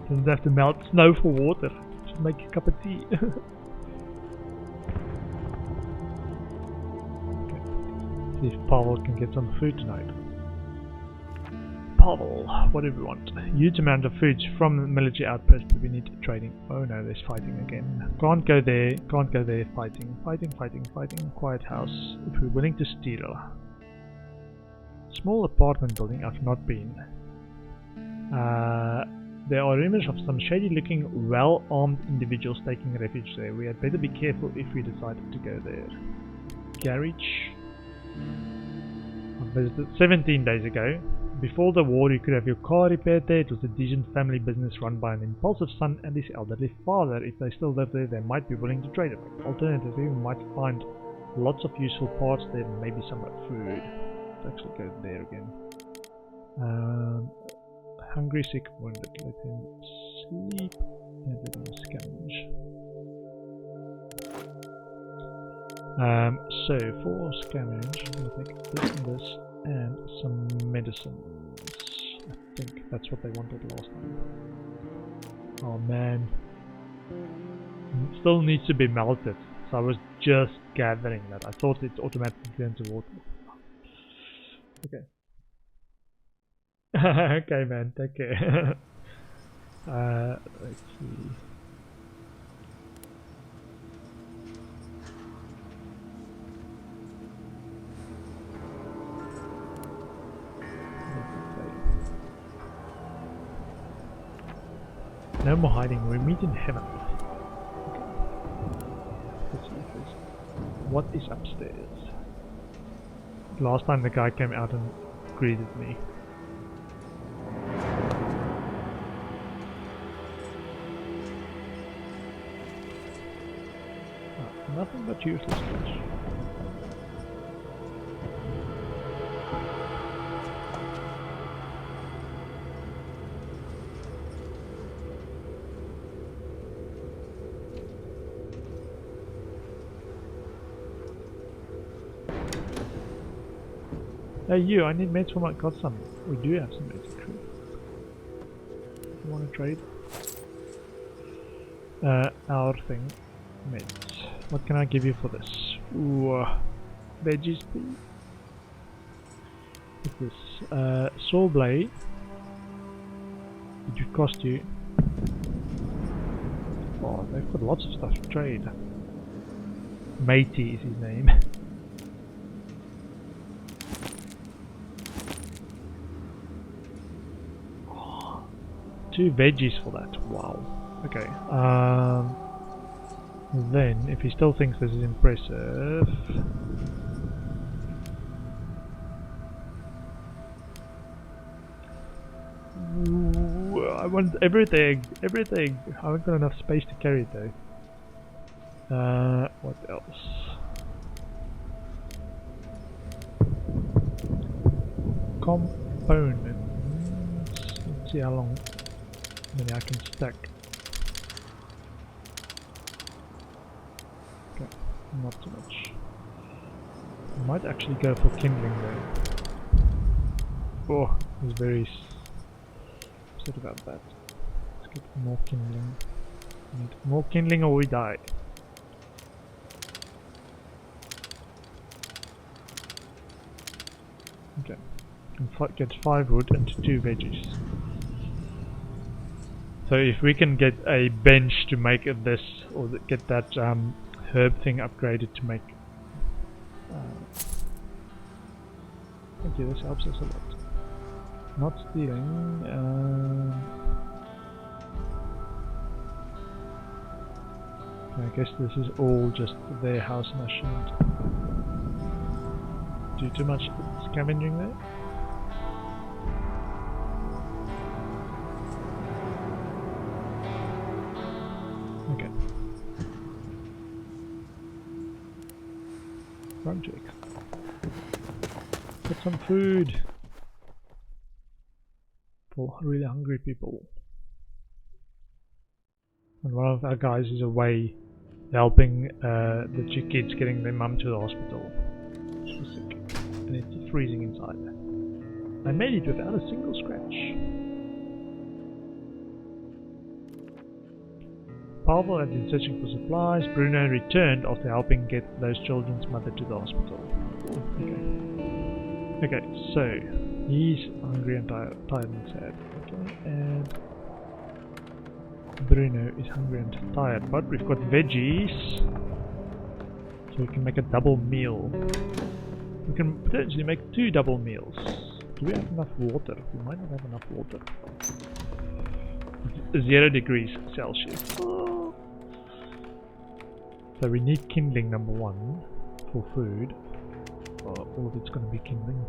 Don't have to melt snow for water. Just make a cup of tea. Okay. See if Pavel can get some food tonight. Pavel, what do we want? Huge amount of foods from the military outpost, but we need trading. Oh no, there's fighting again. Can't go there, fighting. Quiet house, if we're willing to steal. Small apartment building, I've not been. There are rumors of some shady looking, well-armed individuals taking refuge there. We had better be careful if we decided to go there. Garage. I visited 17 days ago. Before the war, you could have your car repaired there. It was a decent family business run by an impulsive son and his elderly father. If they still live there, they might be willing to trade it. Alternatively, we might find lots of useful parts there and maybe some food. Let's actually go there again. Hungry, sick, wounded. Let him sleep and let him scavenge. So for scavenge, I'm going to take this and this and some medicines. I think that's what they wanted last time. Oh man. It still needs to be melted. So I was just gathering that. I thought it automatically turned to water. Okay. Okay man, take care. Let's see. No more hiding, we meet in heaven. Okay. Let's see if there's... What is upstairs? Last time the guy came out and greeted me. Oh, nothing but useless trash. Hey you, I need mates for my got some. We do have some mates actually. You wanna trade? Our thing. Mates. What can I give you for this? Ooh, veggies please. What's this? Saw blade. It would cost you. Oh, they've got lots of stuff to trade. Matey is his name. 2 veggies for that. Wow. Okay. Then, if he still thinks this is impressive, ooh, I want everything. Everything. I haven't got enough space to carry it though. What else? Components. Let's see how long. Maybe I can stack. Okay, not too much. I might actually go for kindling though. Oh, I was very upset about that. Let's get more kindling. Need more kindling or we die. Okay, and get 5 wood and 2 veggies. So if we can get a bench to make this, or get that herb thing upgraded to make... thank you, this helps us a lot. Not stealing... I guess this is all just their house and I shouldn't do too much scavenging there. Okay. Run, Jake. Get some food for really hungry people. And one of our guys is away helping the 2 kids getting their mum to the hospital. She's sick and it's freezing inside. I made it without a single scratch. Pavel had been searching for supplies. Bruno returned after helping get those children's mother to the hospital. Okay, so he's hungry and tired and sad. Okay, and Bruno is hungry and tired, but we've got veggies, so we can make a double meal. We can potentially make 2 double meals. Do we have enough water? We might not have enough water. 0 degrees Celsius. Oh. So we need kindling number 1 for food. Oh, all of it's going to be kindling.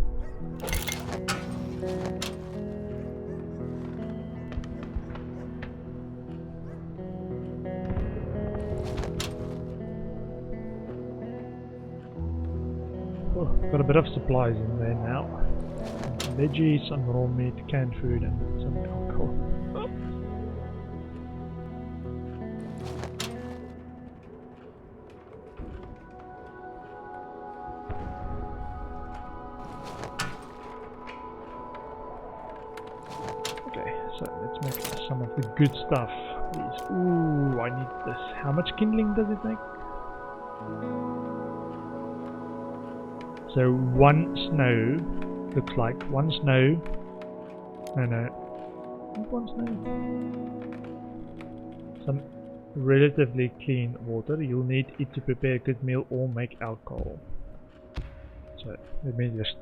Oh, got a bit of supplies in there now. Some veggies, some raw meat, canned food, and some alcohol. Okay, so let's make some of the good stuff, please. Ooh, I need this. How much kindling does it make? So one snow looks like one snow. No, one snow. Some relatively clean water. You'll need it to prepare a good meal or make alcohol. So let me just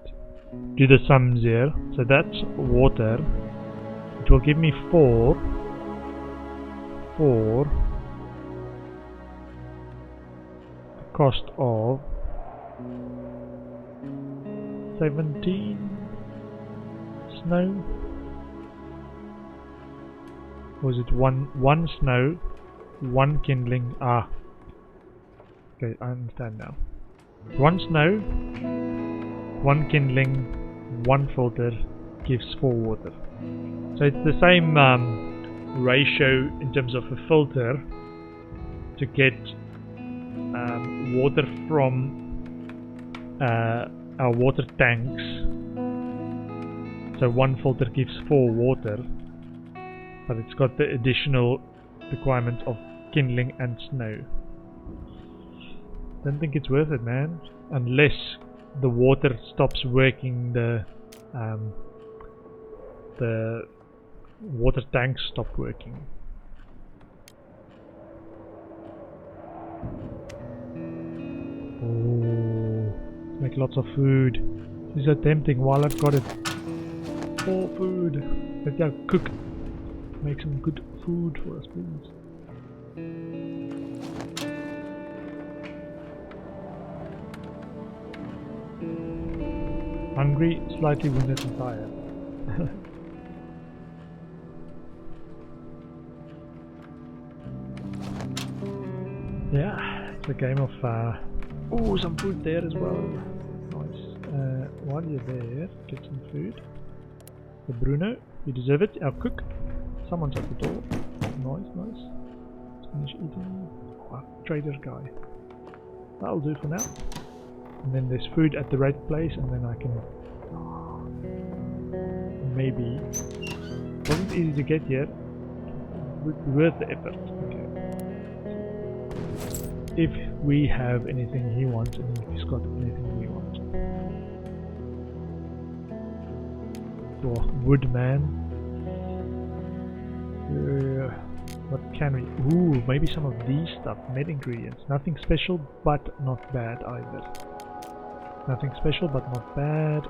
do the sums here. So that's water. It will give me 4. The cost of 17 snow. Or is it one snow, 1 kindling? Ah, okay, I understand now. 1 snow, 1 kindling, 1 filter gives 4 water. So it's the same ratio in terms of a filter to get water from our water tanks. So 1 filter gives 4 water, but it's got the additional requirement of kindling and snow. Don't think it's worth it, man, unless the water stops working, the water tanks stop working. Oh, make lots of food. This is so tempting while I've got it. More food. Let's go cook. Make some good food for us, please. Hungry, slightly wounded and tired. Yeah, it's a game of oh, some food there as well. Nice. While you're there, get some food. So Bruno, you deserve it. Our cook. Someone's at the door. Nice. Finish eating. Oh, trader guy. That'll do for now. And then there's food at the right place, and then I can maybe. It wasn't easy to get here. Worth the effort. Okay. If we have anything he wants, and if he's got anything we want. Oh, woodman. What can we? Ooh, maybe some of these stuff. Med ingredients. Nothing special, but not bad either. Nothing special, but not bad.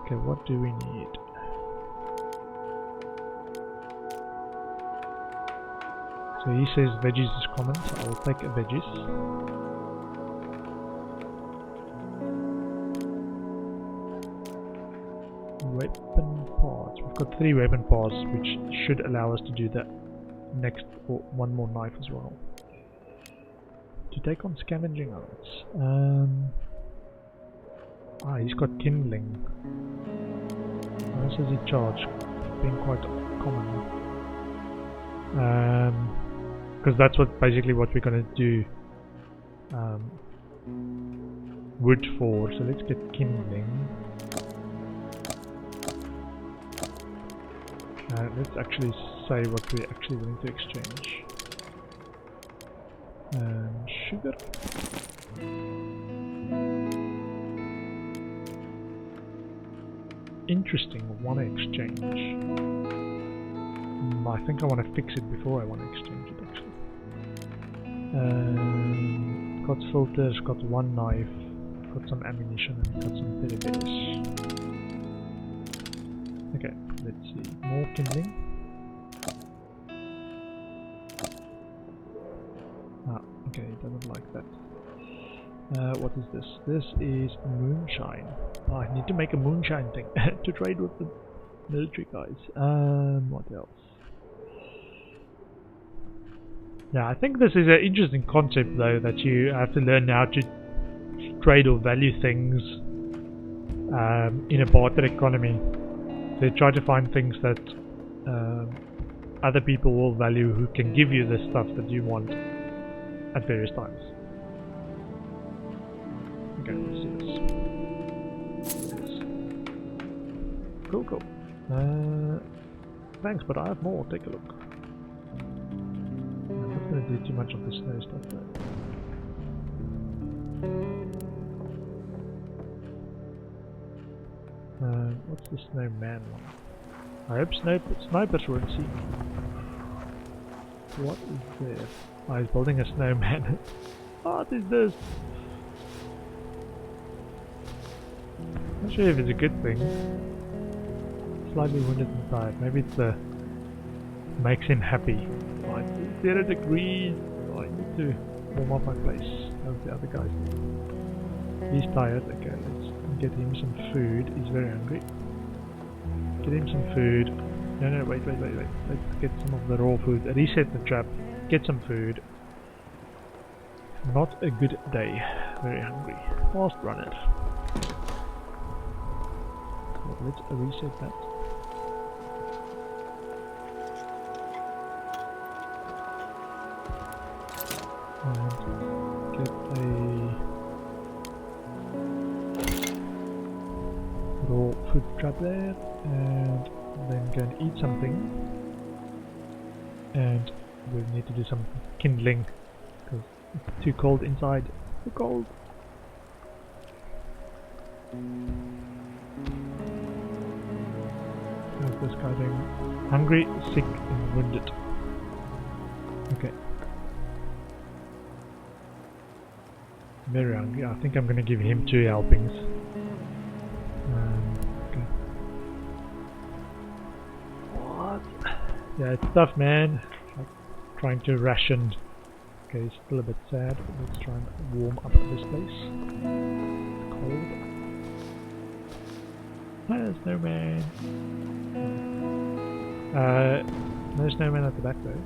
Okay, what do we need? So he says veggies is common, so I will take a veggies. Weapon parts. We've got 3 weapon parts, which should allow us to do that next, or 1 more knife as well. To take on scavenging arts. He's got kindling. How much does he charge? Being quite common. Because that's basically what we're gonna do wood for. So let's get kindling. Let's actually say what we're actually willing to exchange. And sugar. Interesting, want to exchange. I think I want to fix it before I want to exchange it actually. Got filters, got 1 knife, got some ammunition, and got some teddy bears. Okay, let's see. More kindling. Okay, it doesn't like that. What is this? This is moonshine. Oh, I need to make a moonshine thing to trade with the military guys. What else? Yeah, I think this is an interesting concept though, that you have to learn how to trade or value things in a barter economy. So you try to find things that other people will value, who can give you the stuff that you want at various times. Okay, let's see this. Cool, cool. Thanks, but I have more. Take a look. I'm not going to do too much of the snow stuff though. What's the snowman one? I hope snipers won't see me. What is this? Oh, he's building a snowman. What is this? Not sure if it's a good thing. Slightly wounded and tired. Maybe it's makes him happy. Like 0 degrees. Oh, I need to warm up my place. As the other guys. He's tired. Okay, let's get him some food. He's very hungry. Get him some food. No, wait. Let's get some of the raw food. Reset the trap. Get some food. Not a good day. Very hungry. Fast run it. So let's reset that. And get a raw food trap there, and then go and eat something, and we need to do some kindling because it's too cold inside. Too cold. How's this guy doing? Hungry, sick and wounded. Okay. Very hungry. I think I'm gonna give him 2 helpings. Okay. What? Yeah, it's tough, man. Like trying to ration. Okay, it's still a bit sad. Let's try and warm up this place. It's cold. No snowman. No snowman at the back though.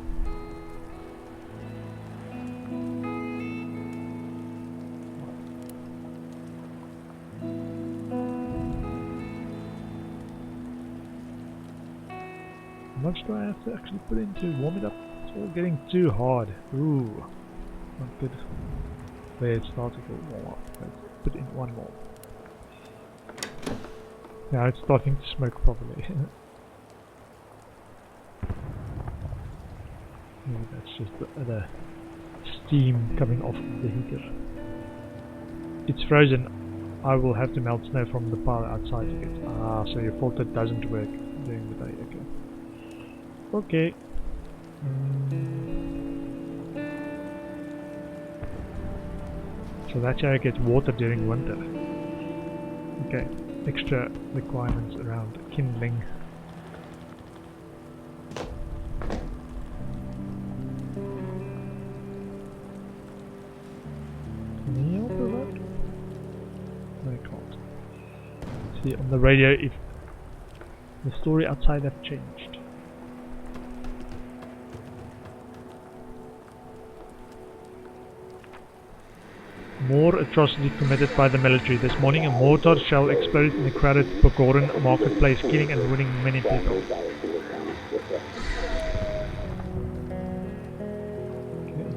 How much do I have to actually put in to warm it up? It's all getting too hard. Ooh, not good. There, it started to warm up. Let's put in 1 more. Now it's starting to smoke properly. Maybe that's just the steam coming off the heater. It's frozen. I will have to melt snow from the power outside to get. Ah, so your filter doesn't work during the day. Okay. Okay. So that's how I get water during winter. Okay. Extra requirements around kindling. Can he help with that? No, I can't. See on the radio if the story outside have changed. More atrocity committed by the military. This morning a mortar shell exploded in the crowded Bogoran marketplace, killing and wounding many people. Okay.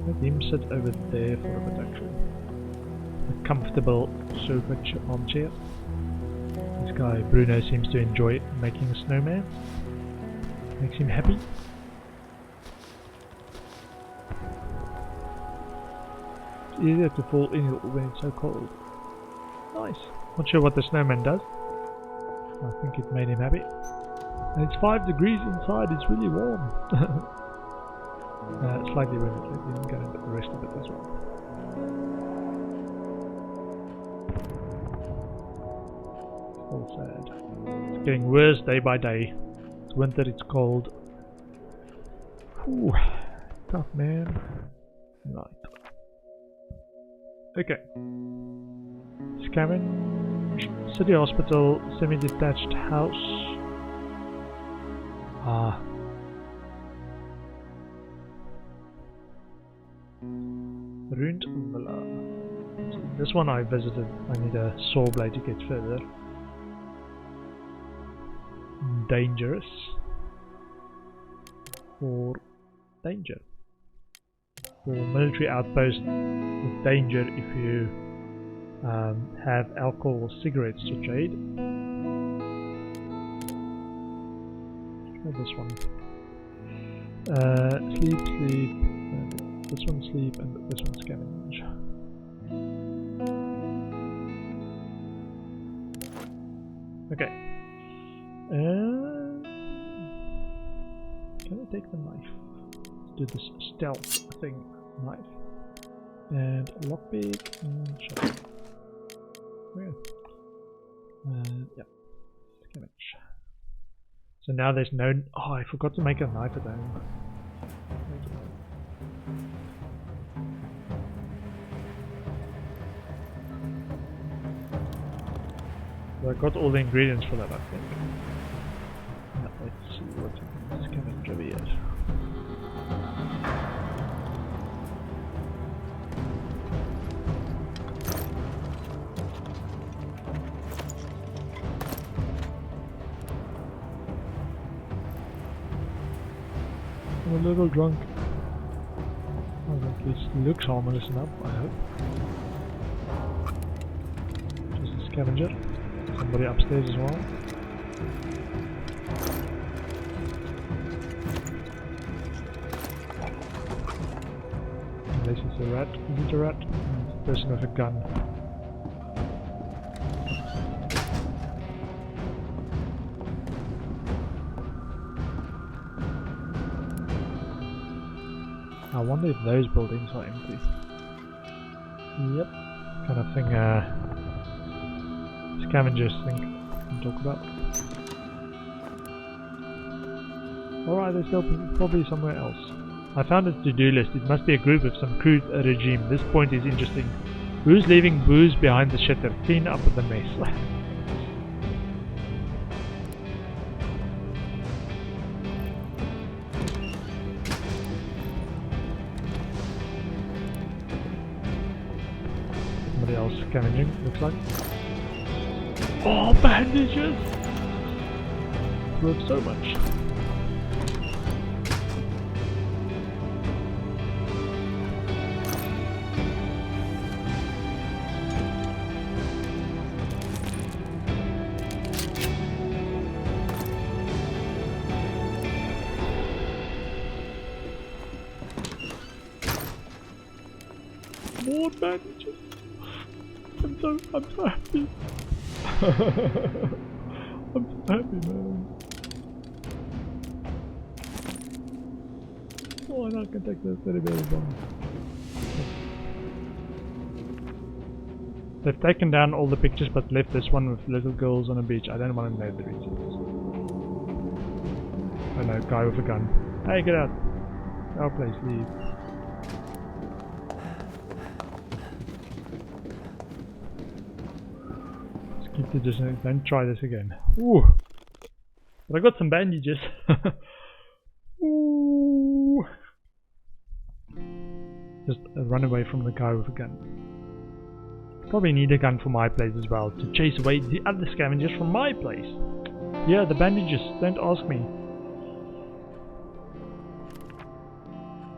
Let him sit over there for a bit actually. A comfortable sofa armchair. This guy Bruno seems to enjoy making a snowman. Makes him happy. Easier to fall in when it's so cold. Nice. Not sure what the snowman does. I think it made him happy. And it's 5 degrees inside, it's really warm. Slightly windy, let him go and get the rest of it as well. All sad. It's getting worse day by day. It's winter, it's cold. Whew. Tough, man. Right. Okay. Scavenge. City hospital. Semi-detached house. Ah. Ruined villa. This one I visited. I need a saw blade to get further. Dangerous. Or danger. Or military outpost with danger if you have alcohol or cigarettes to trade. Try this one. Sleep, this one sleep, and this one scavenge. Okay. Can I take the knife? Let's do this stealth thing. Knife. And lockpick and shotgun. Okay. Yeah. Scavenge. So now there's no... Oh, I forgot to make a knife at home. So I got all the ingredients for that, I think. Now, let's see what we can scavenge over here. I'm a little drunk. Well, at least looks harmless enough, I hope. Just a scavenger. Somebody upstairs as well. Unless it's a rat. Is it a rat? It's a person with a gun. I wonder if those buildings are empty. Yep. Kind of thing scavengers think we talk about. Alright, there's still probably somewhere else. I found a to-do list. It must be a group of some crude regime. This point is interesting. Who's leaving booze behind the shitter? Clean up the mess. Somebody else scavenging, looks like. Oh, bandages! Worth so much. More bandages. I'm so happy. I'm so happy, man. Oh, and I can take the teddy bear bomb. They've taken down all the pictures but left this one with little girls on a beach. I don't want to know the reasons. Oh no, guy with a gun. Hey, get out. Oh, please leave. Keep the distance. Don't try this again. Ooh, but I got some bandages. Ooh. Just run away from the guy with a gun. Probably need a gun for my place as well to chase away the other scavengers from my place. Yeah, the bandages. Don't ask me.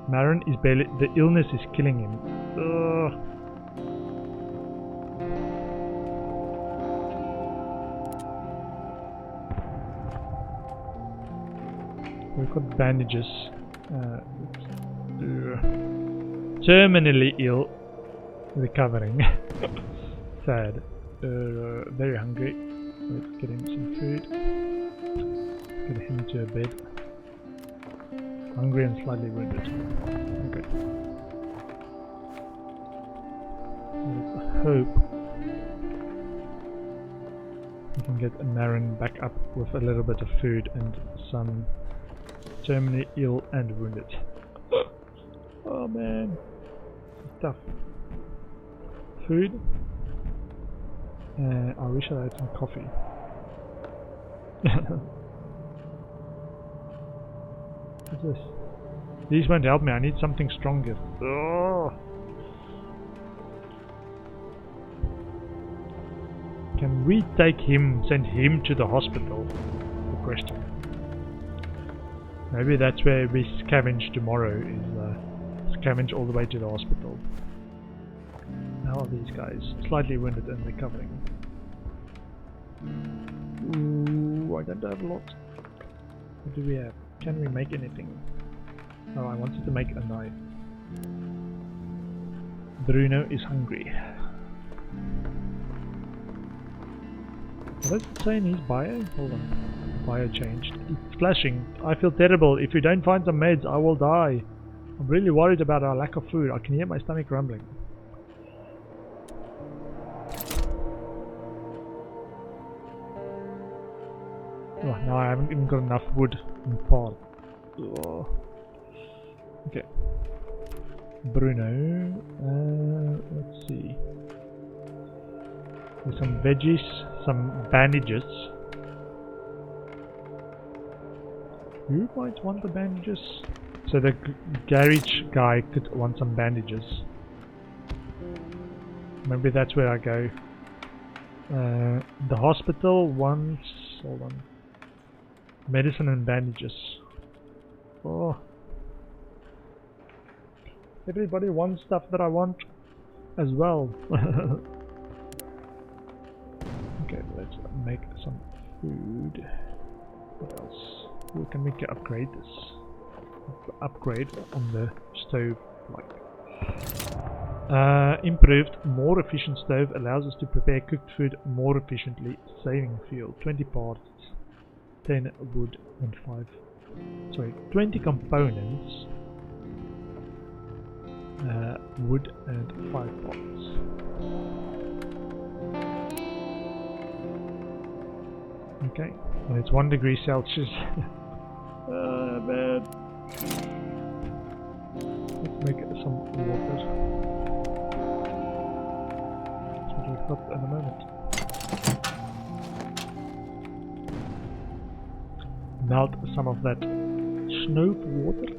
Marin is barely. The illness is killing him. Ugh. We've got bandages. Terminally ill. Recovering. Sad. Very hungry. Let's get him some food. Get him to a bed. Hungry and slightly wounded. Okay. Let's hope we can get Marin back up with a little bit of food and some terminally ill and wounded. Oh man. Stuff. Food. I wish I had some coffee. What's this? These won't help me, I need something stronger. Oh. Can we take him, send him to the hospital? The question. Maybe that's where we scavenge tomorrow, is scavenge all the way to the hospital. How are these guys? Slightly wounded and recovering. Ooh, I don't have a lot. What do we have? Can we make anything? Oh, I wanted to make a knife. Bruno is hungry. What does it say in his bio? Hold on. Bio changed. It's flashing. I feel terrible. If we don't find some meds, I will die. I'm really worried about our lack of food. I can hear my stomach rumbling. Oh, now I haven't even got enough wood in part. Oh. Okay. Bruno. Let's see. There's some veggies, some bandages. Who might want the bandages? So the garage guy could want some bandages. Maybe that's where I go. The hospital wants... hold on. Medicine and bandages. Oh. Everybody wants stuff that I want as well. Okay, let's make some food. What else? Who can we upgrade this? Upgrade on the stove, like. Improved, more efficient stove allows us to prepare cooked food more efficiently, saving fuel. 20 parts, 10 wood and 5. Sorry, 20 components. Wood and 5 parts. Okay, and it's 1 degree Celsius. Bad. Let's make some water. That's what we've got at the moment. Melt some of that snow water.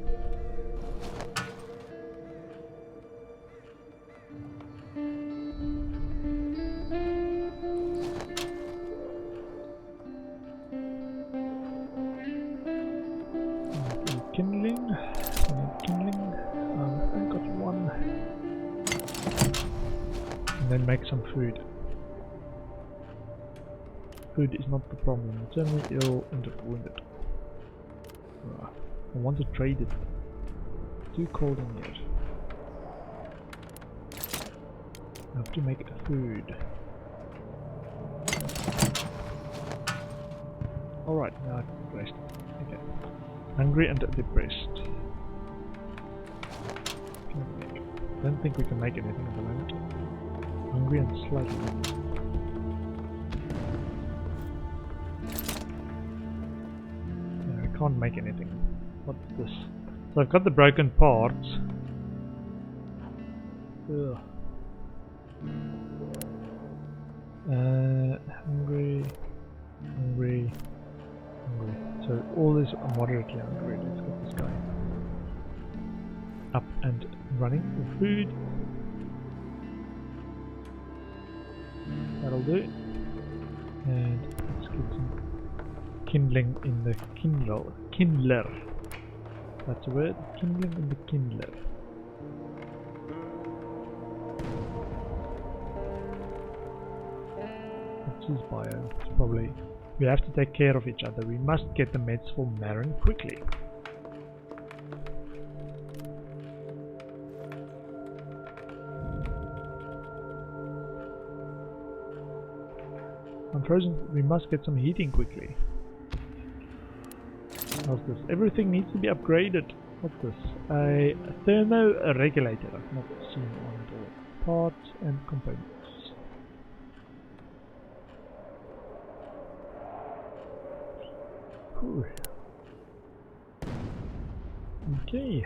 Kindling. I got 1. And then make some food. Food is not the problem. It's only ill and wounded. I want to trade it. Too cold in here. I have to make food. Alright, now I can rest. Okay. Hungry and depressed. Don't think we can make anything at the moment. Hungry and slightly. No, I can't make anything. What's this? So I've got the broken parts. Ugh. Hungry. So all is moderately hungry. Let's get this guy up and running for food. That'll do. And let's get some kindling in the kindler. That's a word. Kindling in the kindler. What's his bio? It's probably... we have to take care of each other. We must get the meds for Marin quickly. I'm frozen. We must get some heating quickly. How's this? Everything needs to be upgraded. What's this? A thermoregulator. I've not seen one at all. Parts and components. Whew. Okay.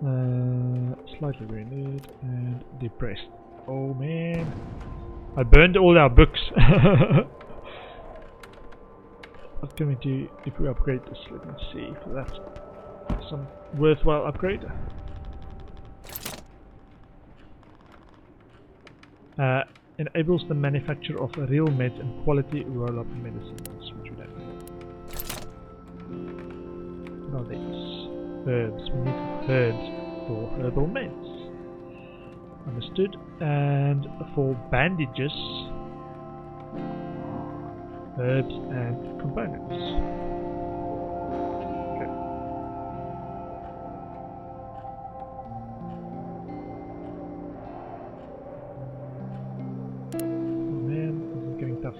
Slightly wounded and depressed. Oh man. I burned all our books. What can we do if we upgrade this? Let me see if that's some worthwhile upgrade. Enables the manufacture of real meds and quality roll-up medicines, which we don't need. What are these? Herbs. We need herbs for herbal meds. Understood. And for bandages, herbs and components. Okay. Oh man, this is getting tough.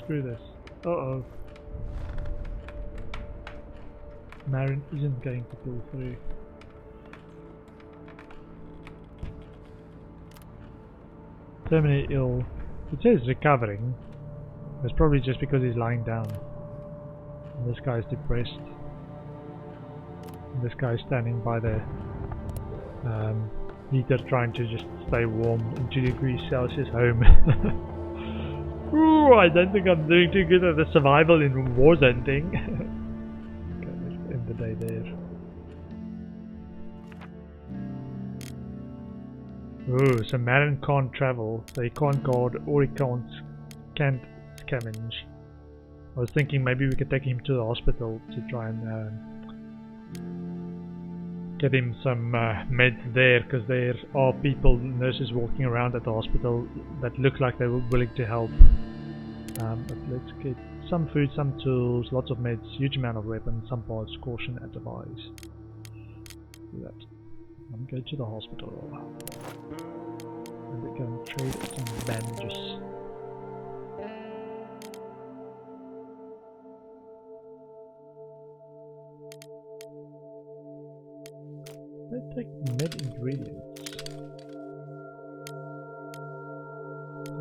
Screw this. Uh-oh. Marin isn't going to pull through. Terminally ill. It says recovering. It's probably just because he's lying down. And this guy's depressed. And this guy's standing by the heater trying to just stay warm in 2 degrees Celsius home. Ooh, I don't think I'm doing too good at the survival in warzone thing. Okay, let's end the day there. Ooh, so Marin can't travel, so he can't guard or he can't scavenge. I was thinking maybe we could take him to the hospital to try and get him some meds there, because there are people, nurses walking around at the hospital that look like they were willing to help. But let's get some food, some tools, lots of meds, huge amount of weapons, some parts, caution advised. Do that. I'm going to the hospital. And we can trade some bandages. Let's take med ingredients.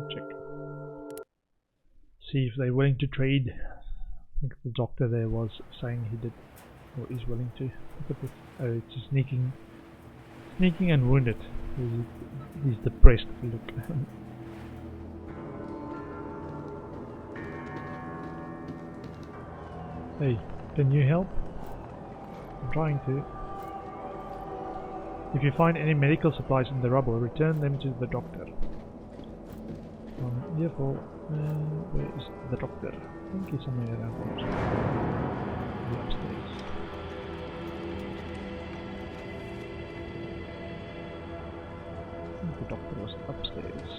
Check. See if they're willing to trade. I think the doctor there was saying he did, or is willing to. Look at this. Oh, it's just sneaking and wounded. He's depressed. Look. Hey, can you help? I'm trying to. If you find any medical supplies in the rubble, return them to the doctor. Therefore, where is the doctor? I think he's somewhere around here. Upstairs. I think the doctor was upstairs.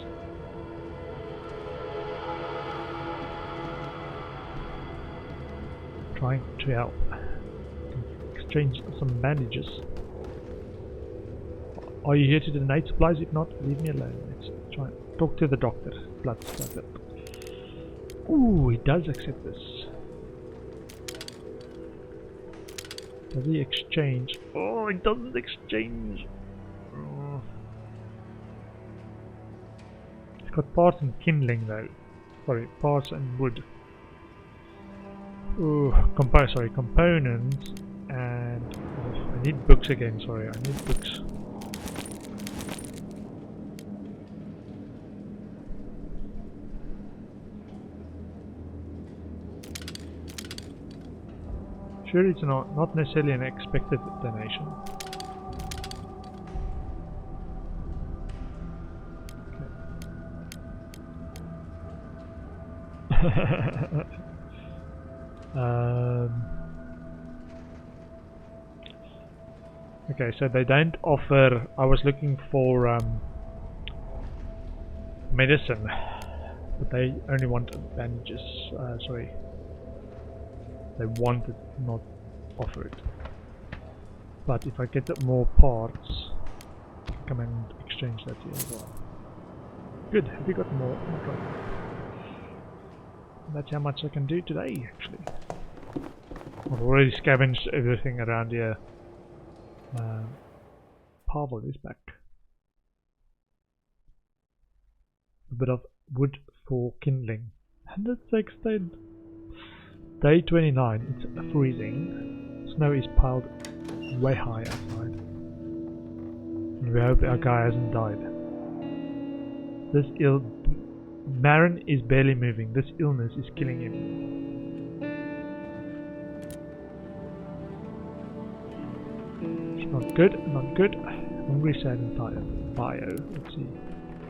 Trying to help. Exchange some bandages. Are you here to donate supplies? If not, leave me alone. Let's try and talk to the doctor. Blood splatter. Ooh, he does accept this. Does he exchange? Oh, he doesn't exchange. Oh. He's got parts and kindling though. Sorry, parts and wood. Ooh, components and I need books again. Sorry, I need books. Sure, it's not necessarily an expected donation. Okay. Okay, so they don't offer. I was looking for medicine, but they only want bandages. Sorry. They want it, not offer it. But if I get more parts, I can come and exchange that here as well. Good, have you got more? That's how much I can do today, actually. I've already scavenged everything around here. Pavel is back. A bit of wood for kindling. 116. Day 29. It's freezing. Snow is piled way high outside. We hope our guy hasn't died. This Marin is barely moving. This illness is killing him. It's not good, not good. Hungry, sad and tired. Bio. Let's see.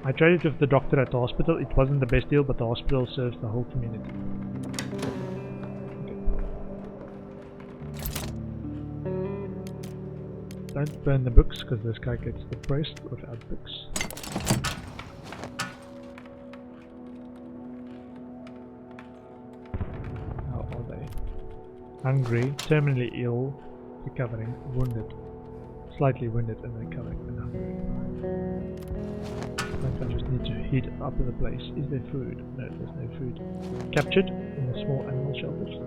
I traded with the doctor at the hospital. It wasn't the best deal, but the hospital serves the whole community. Okay. Don't burn the books, because this guy gets depressed without books. How are they? Hungry, terminally ill, recovering, wounded. Slightly wounded and recovering and hungry. I just need to heat up the place. Is there food? No, there's no food. Captured in the small animal shelters.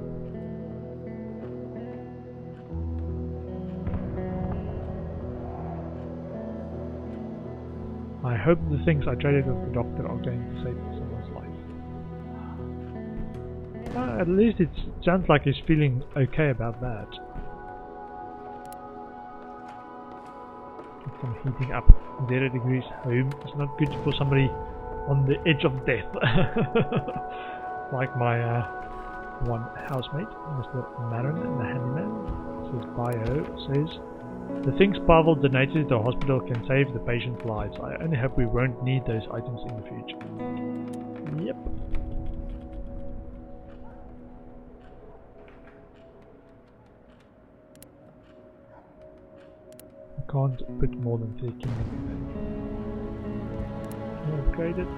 I hope the things I traded with the doctor are going to save someone's life. At least it sounds like he's feeling okay about that. Some heating up. 0 degrees home is not good for somebody on the edge of death. Like my one housemate, Mr. Marin, the handyman. Says bio says the things Pavel donated to the hospital can save the patient's lives. I only hope we won't need those items in the future. Yep. Can't put more than 3 kindling in. Upgraded.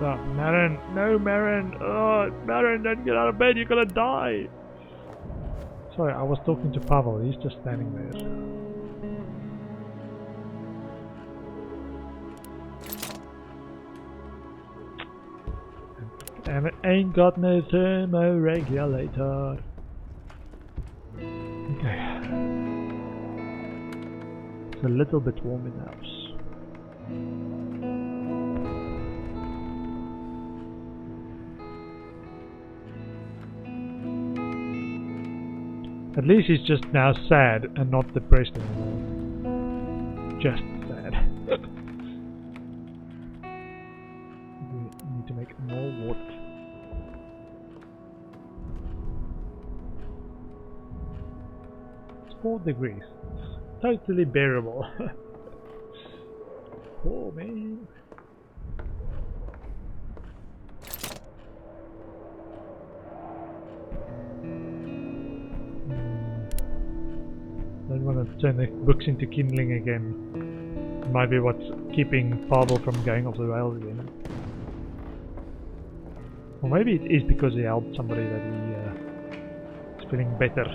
Ah, Marin! No, Marin! Oh, Marin, don't get out of bed, you're gonna die! Sorry, I was talking to Pavel, he's just standing there. And it ain't got no thermoregulator. Okay. It's a little bit warm in the house. At least he's just now sad and not depressed anymore. Just sad. We need to make more water. It's 4 degrees. Totally bearable. Poor man. Don't want to turn the books into kindling again. It might be what's keeping Pavel from going off the rails again. Or maybe it is because he helped somebody that he is feeling better.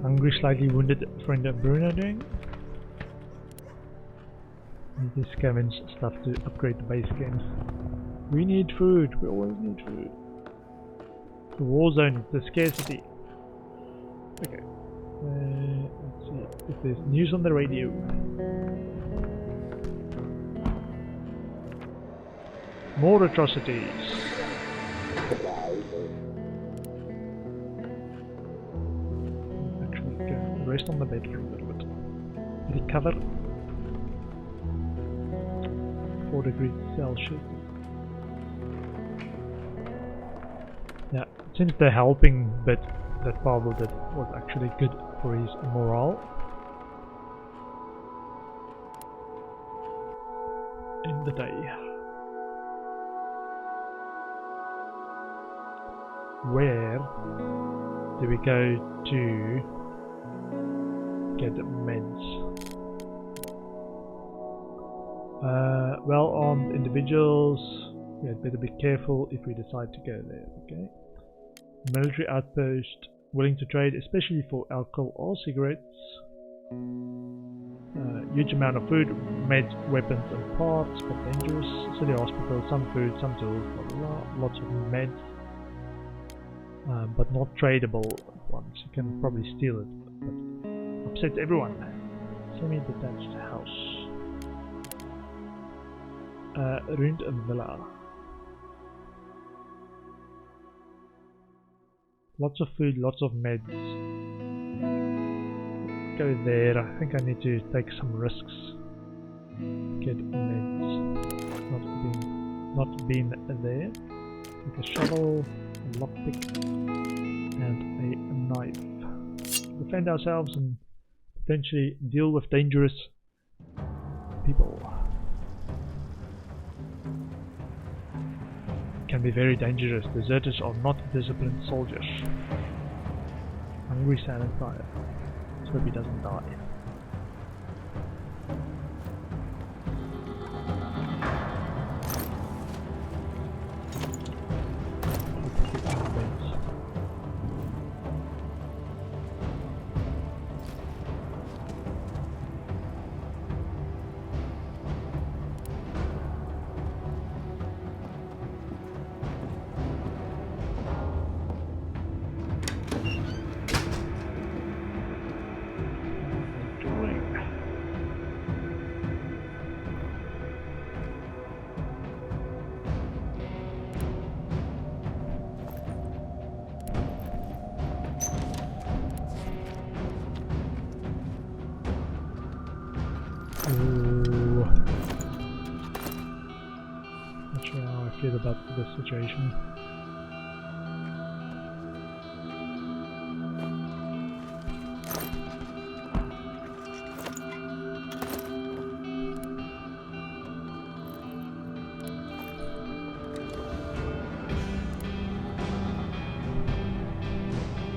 Hungry, slightly wounded friend of Bruno doing? Need to scavenge stuff to upgrade the base again. We need food, we always need food. The warzone, the scarcity. Okay. Let's see if there's news on the radio. More atrocities. Rest on the bed for a little bit. Recover. 4 degrees Celsius. Yeah, since the helping bit that Pavel did was actually good for his morale. In the day. Where do we go to get meds? Well-armed individuals We had better be careful if we decide to go there, okay? Military outpost, willing to trade, especially for alcohol or cigarettes. Huge amount of food, meds, weapons and parts, but dangerous. City hospital, some food, some tools, blah blah blah. Lots of meds, but not tradable ones. You can probably steal it, but upsets everyone. Semi-detached house. Ruined a villa. Lots of food, lots of meds. Go there. I think I need to take some risks. Get meds. Not been there. Take a shovel, a lockpick, and a knife. Defend ourselves and potentially deal with dangerous people. Can be very dangerous. Deserters are not disciplined soldiers. Hungry, sad and tired. Let's hope he doesn't die. Not sure how I feel about this situation.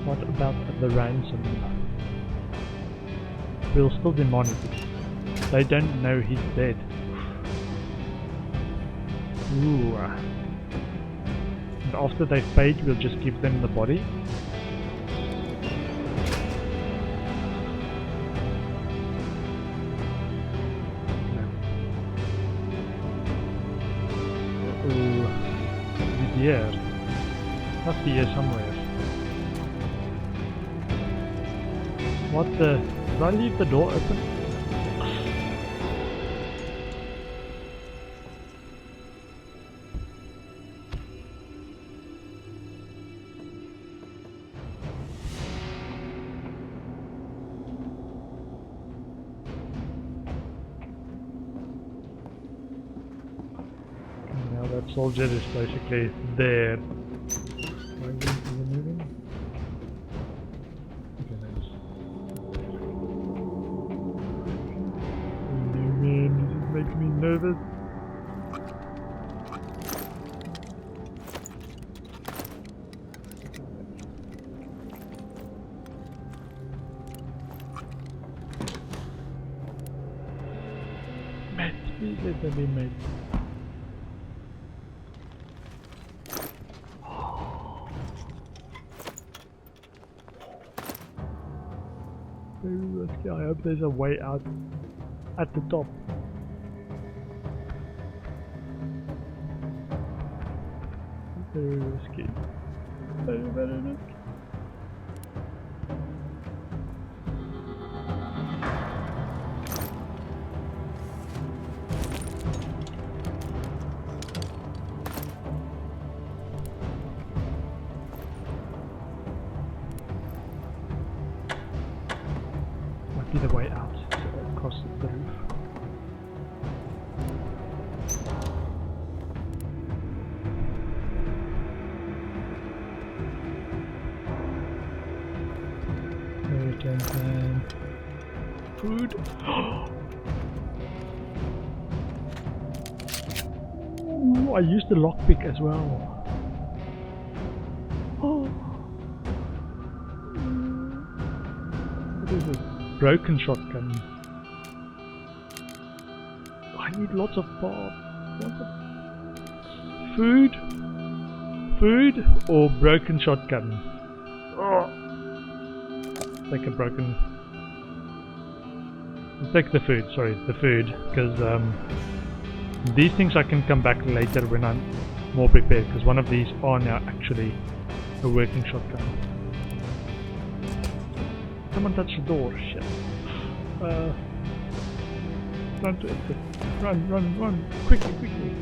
What about the ransom? We'll still demonic it. They don't know he's dead. Ooh. And after they've paid, we'll just give them the body. Ooh. He's here. Must be here somewhere. What the? Did I leave the door open? Now that soldier is basically there. Why is he moving? Okay, nice. This makes me nervous. Meds, please let them be meds. Very risky. I hope there's a way out at the top. Very risky. Very, very risky. Might be the way out across the roof. And food. Ooh, I used the lockpick as well. Oh. What is it? Broken shotgun. I need lots of parts. food, or broken shotgun. Oh. Take a broken. Let's take the food. Sorry, the food, because these things I can come back later when I'm more prepared. Because one of these are now actually a working shotgun. Someone touched the door. Shit. Run to exit. Run. Quickly.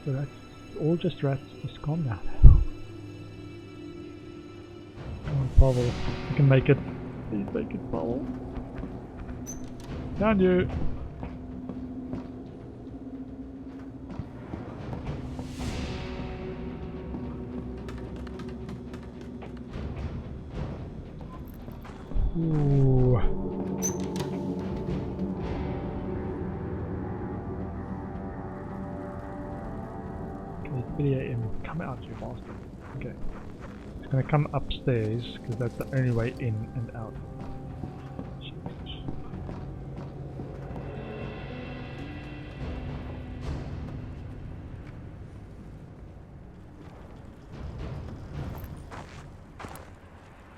The rats, all just rats, just calm down. Come on, Pavel, you can make it. Please make it, Pavel. Down you! Ooh. Okay, 3 AM. Come out, you bastard. Okay. It's gonna come upstairs, because that's the only way in and out.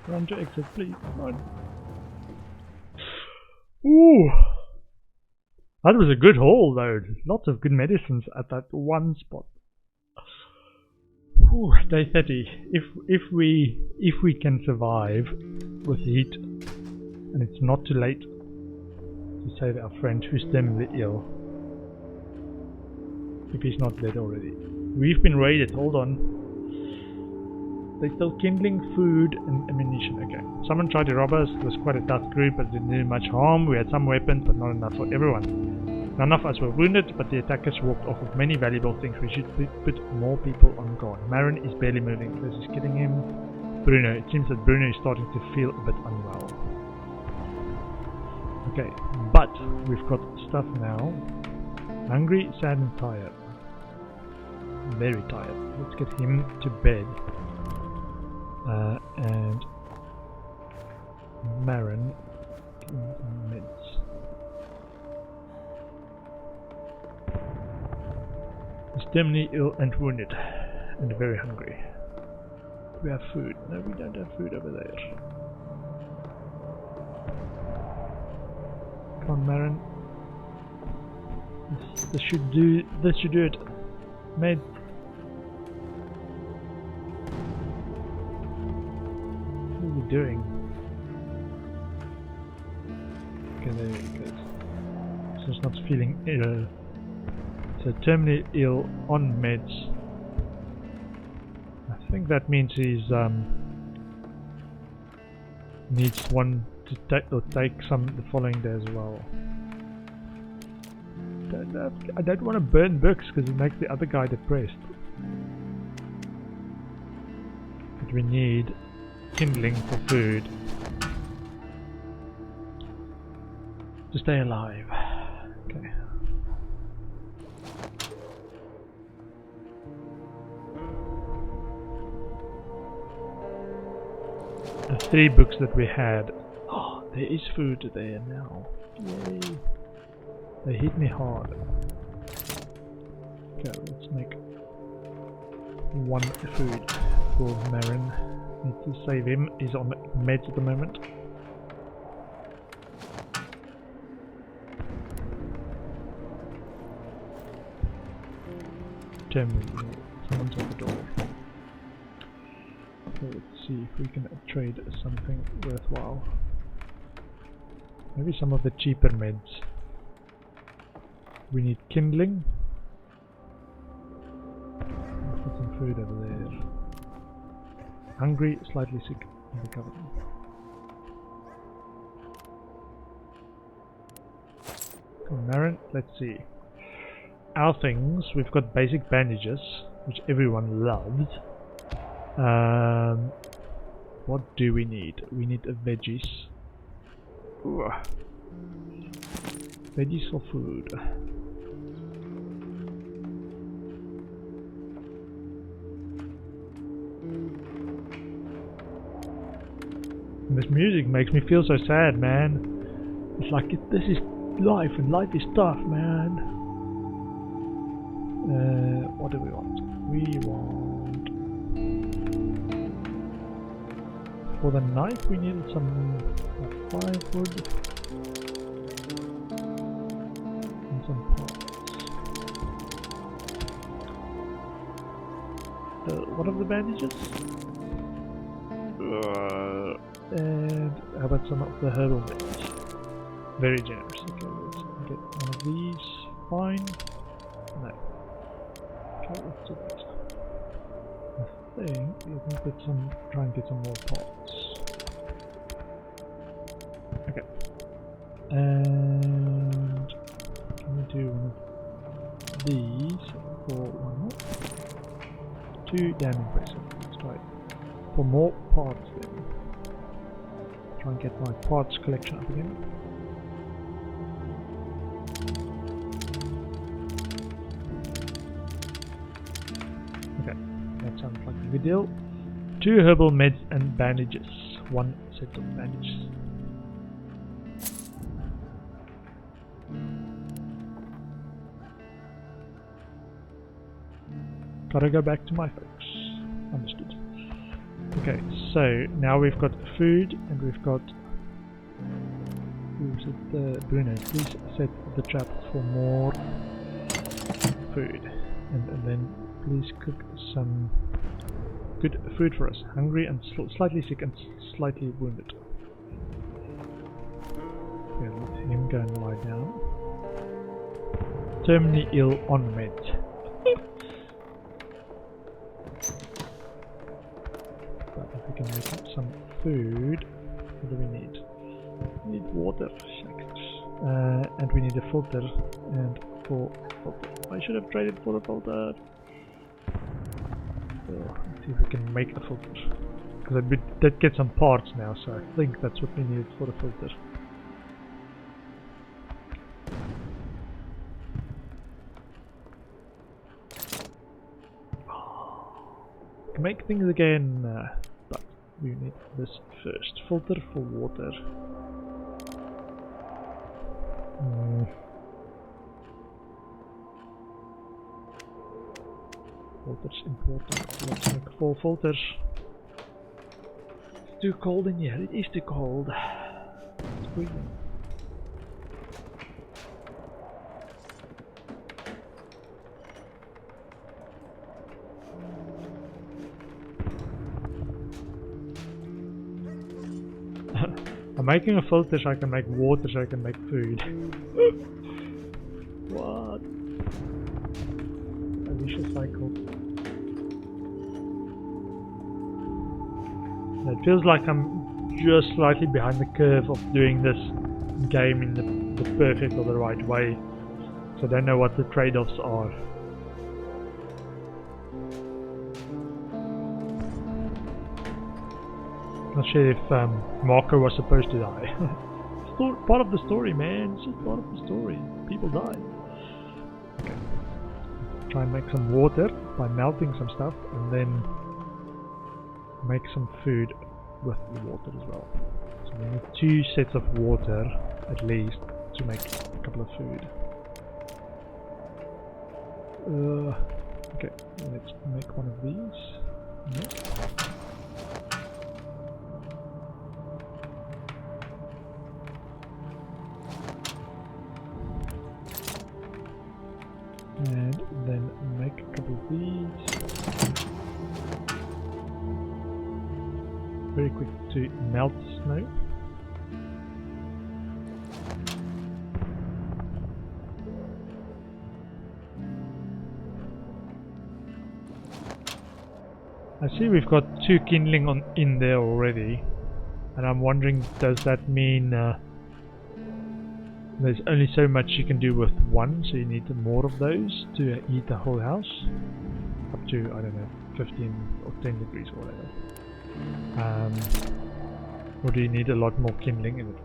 Run to exit, please. Run. Ooh! That was a good haul, though. Lots of good medicines at that one spot. Ooh, day 30. If we can survive with heat, and it's not too late to save our friend who's terminally ill, if he's not dead already. We've been raided. Hold on. They're still kindling food and ammunition. Okay. Someone tried to rob us. It was quite a tough group, but it didn't do much harm. We had some weapons, but not enough for everyone. None of us were wounded, but the attackers walked off with many valuable things. We should put more people on guard. Marin is barely moving. This is killing him. Bruno. It seems that Bruno is starting to feel a bit unwell. Okay, but we've got stuff now. Hungry, sad and tired. Very tired. Let's get him to bed. And Marin meds. He's terminally ill and wounded and very hungry. Do we have food? No, we don't have food over there. Come on, Marin. This should do it. Med. Doing. Okay, there it goes. So it's not feeling ill. So terminally ill on meds. I think that means he's needs one to take some the following day as well. I don't want to burn books because it makes the other guy depressed. But we need kindling for food to stay alive. Okay. The 3 books that we had. Oh, there is food there now. Yay! They hit me hard. Okay, let's make 1 food for Marin. Need to save him. He's on meds at the moment. Someone's at the door. So let's see if we can trade something worthwhile. Maybe some of the cheaper meds. We need kindling. Let's put some food over there. Hungry, slightly sick, and recovered. Come on, Marin, let's see. Our things, we've got basic bandages, which everyone loves. What do we need? We need veggies. Ooh. Veggies for food. And this music makes me feel so sad, man. It's like this is life, and life is tough, man. What do we want? We want... For the knife we needed some firewood and some parts. What are the bandages? And how about some of the herbal mix? Very generous. Okay, let's get one of these. Fine. No. Okay, let's do that. I think we can get some, try and get some more pots. Okay. And can we do one of these for one more? 2 damn impressive. Let's try it. For more parts then. Try and get my parts collection up again. Okay, that sounds like a good deal. 2 herbal meds and bandages. 1 set of bandages. Gotta go back to my folks. Understood. Okay, so now we've got food and we've got... Who said Bruno, please set the trap for more food. And then please cook some good food for us. Hungry and slightly sick and slightly wounded. Okay, let him go and lie down. Terminally ill on meds. We can make up some food. What do we need? We need water, and we need a filter. And for filter, I should have traded for the filter. Let's see if we can make a filter, because I did get some parts now, so I think that's what we needed for the filter. Can make things again. We need this first. Filter for water. Water's important. Let's make 4 filters. It's too cold in here. It is too cold. It's freezing. I'm making a filter so I can make water so I can make food. What? A vicious cycle. It feels like I'm just slightly behind the curve of doing this game in the perfect or the right way. So I don't know what the trade-offs are. Not sure if Marco was supposed to die. It's part of the story, man. It's just part of the story. People die. Okay. Try and make some water by melting some stuff, and then make some food with the water as well. So we need 2 sets of water at least to make a couple of food. Okay, let's make one of these. Yep. And then make a couple of these. Very quick to melt snow. I see we've got 2 kindling in there already, and I'm wondering, does that mean there's only so much you can do with 1, so you need more of those to heat the whole house? Up to, I don't know, 15 or 10 degrees or whatever. Or do you need a lot more kindling in it?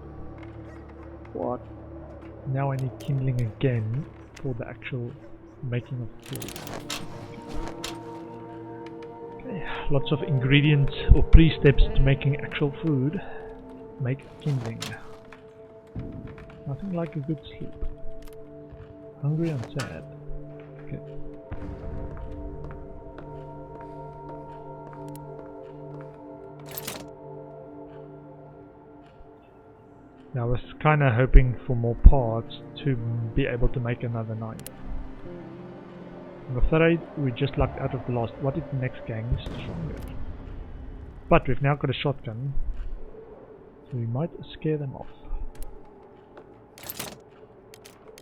What? Now I need kindling again for the actual making of food. Okay, lots of ingredients or pre-steps to making actual food. Make kindling. Nothing like a good sleep. Hungry and sad. Okay. Now I was kinda hoping for more parts to be able to make another knife. I'm afraid we just lucked out of the last. What if the next gang is stronger? But we've now got a shotgun, so we might scare them off.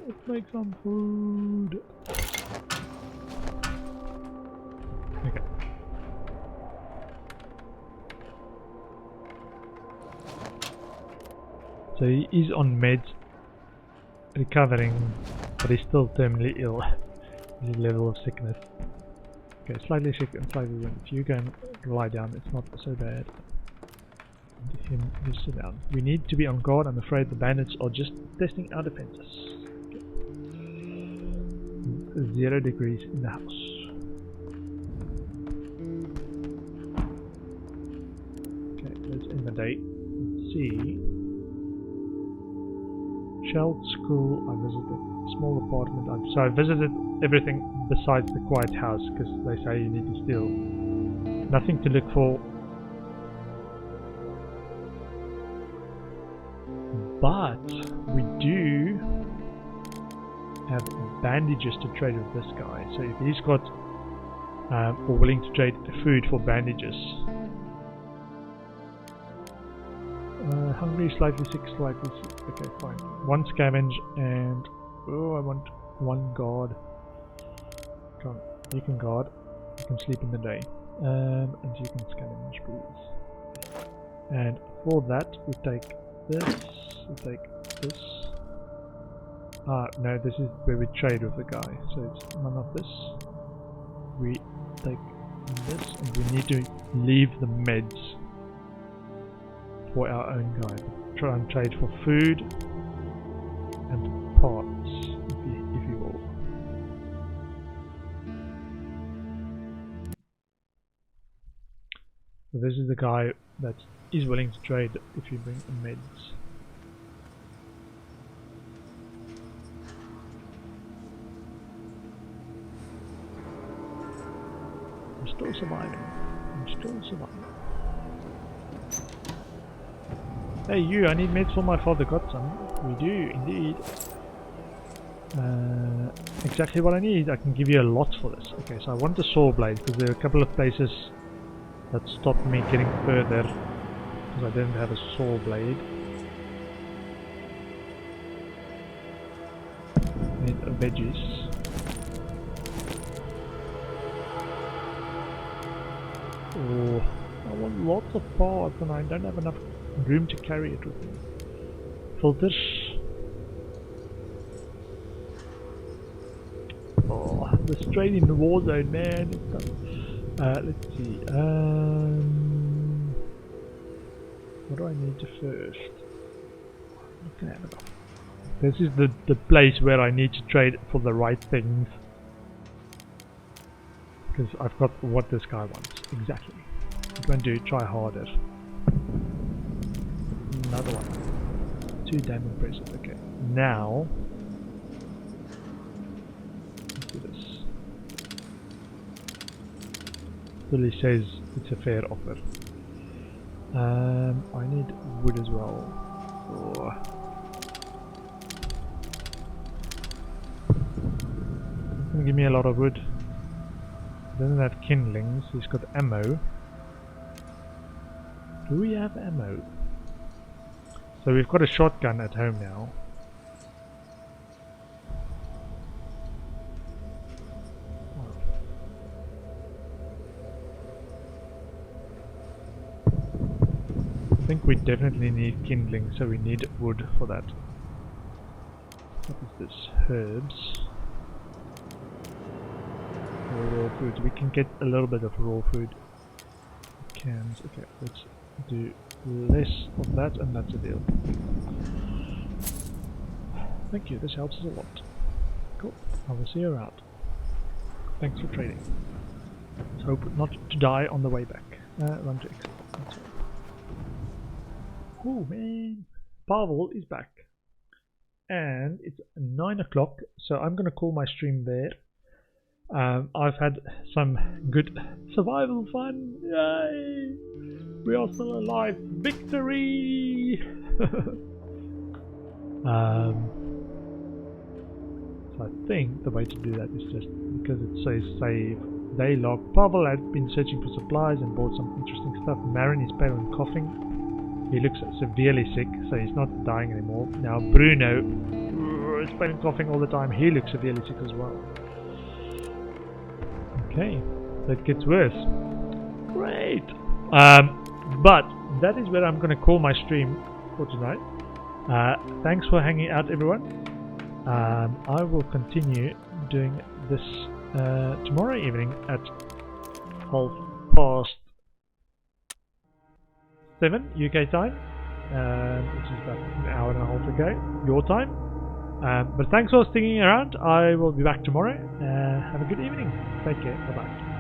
Let's make some food. Okay. So he is on meds, recovering, but he's still terminally ill. His level of sickness. Okay, slightly sick and slightly wounded. You go and lie down, it's not so bad. And him, you sit down. We need to be on guard. I'm afraid the bandits are just testing our defenses. Okay. 0 degrees in the house. Okay, let's end the day. Let's see. Child school, I visited. Small apartment, so I visited everything besides the quiet house, because they say you need to steal. Nothing to look for. But we do have bandages to trade with this guy. So if he's got or willing to trade food for bandages. Hungry, slightly sick, slightly sick. Okay, fine. 1 scavenge and oh, I want 1 guard. Come, you can guard. You can sleep in the day, and you can scavenge, please. And for that, we take this. We take this. Ah, no, this is where we trade with the guy. So it's none of this. We take this, and we need to leave the meds for our own guy. Try and trade for food and parts, if you will. So this is the guy that is willing to trade if you bring the meds. I'm still surviving. I'm still surviving. Hey you, I need meds for my father, got some? We do, indeed. Exactly what I need. I can give you a lot for this. Okay, so I want a saw blade, because there are a couple of places that stopped me getting further, because I didn't have a saw blade. I need veggies. Oh, I want lots of parts, and I don't have enough room to carry it with me. Filters. Oh, the strain in the warzone, man. Let's see. What do I need to first? This is the place where I need to trade for the right things. Because I've got what this guy wants. Exactly. What do I do? Try harder. Another one. 2 damn impressive. Okay. Now let's do this. Billy says it's a fair offer. I need wood as well. Oh. It's gonna give me a lot of wood. He doesn't have kindlings, he's got ammo. Do we have ammo? So we've got a shotgun at home now. I think we definitely need kindling, so we need wood for that. What is this? Herbs. Raw foods. We can get a little bit of raw food. cans. Okay, let's do less of that, and that's a deal. Thank you, this helps us a lot. Cool, I will see you around. Thanks for trading. Let's hope not to die on the way back. Run to exit. That's right. Oh man, Pavel is back. And it's 9 o'clock, so I'm gonna call my stream there. I've had some good survival fun. Yay! We are still alive. Victory! So I think the way to do that is just because it says save day log. Pavel had been searching for supplies and bought some interesting stuff. Marin is pale and coughing. He looks severely sick, so he's not dying anymore. Now Bruno is pale and coughing all the time. He looks severely sick as well. Okay, that gets worse. Great! But that is where I'm going to call my stream for tonight. Thanks for hanging out, everyone. I will continue doing this tomorrow evening at 7:30 UK time, which is about an hour and a half ago, your time. But thanks for sticking around. I will be back tomorrow. Have a good evening. Take care. Bye bye.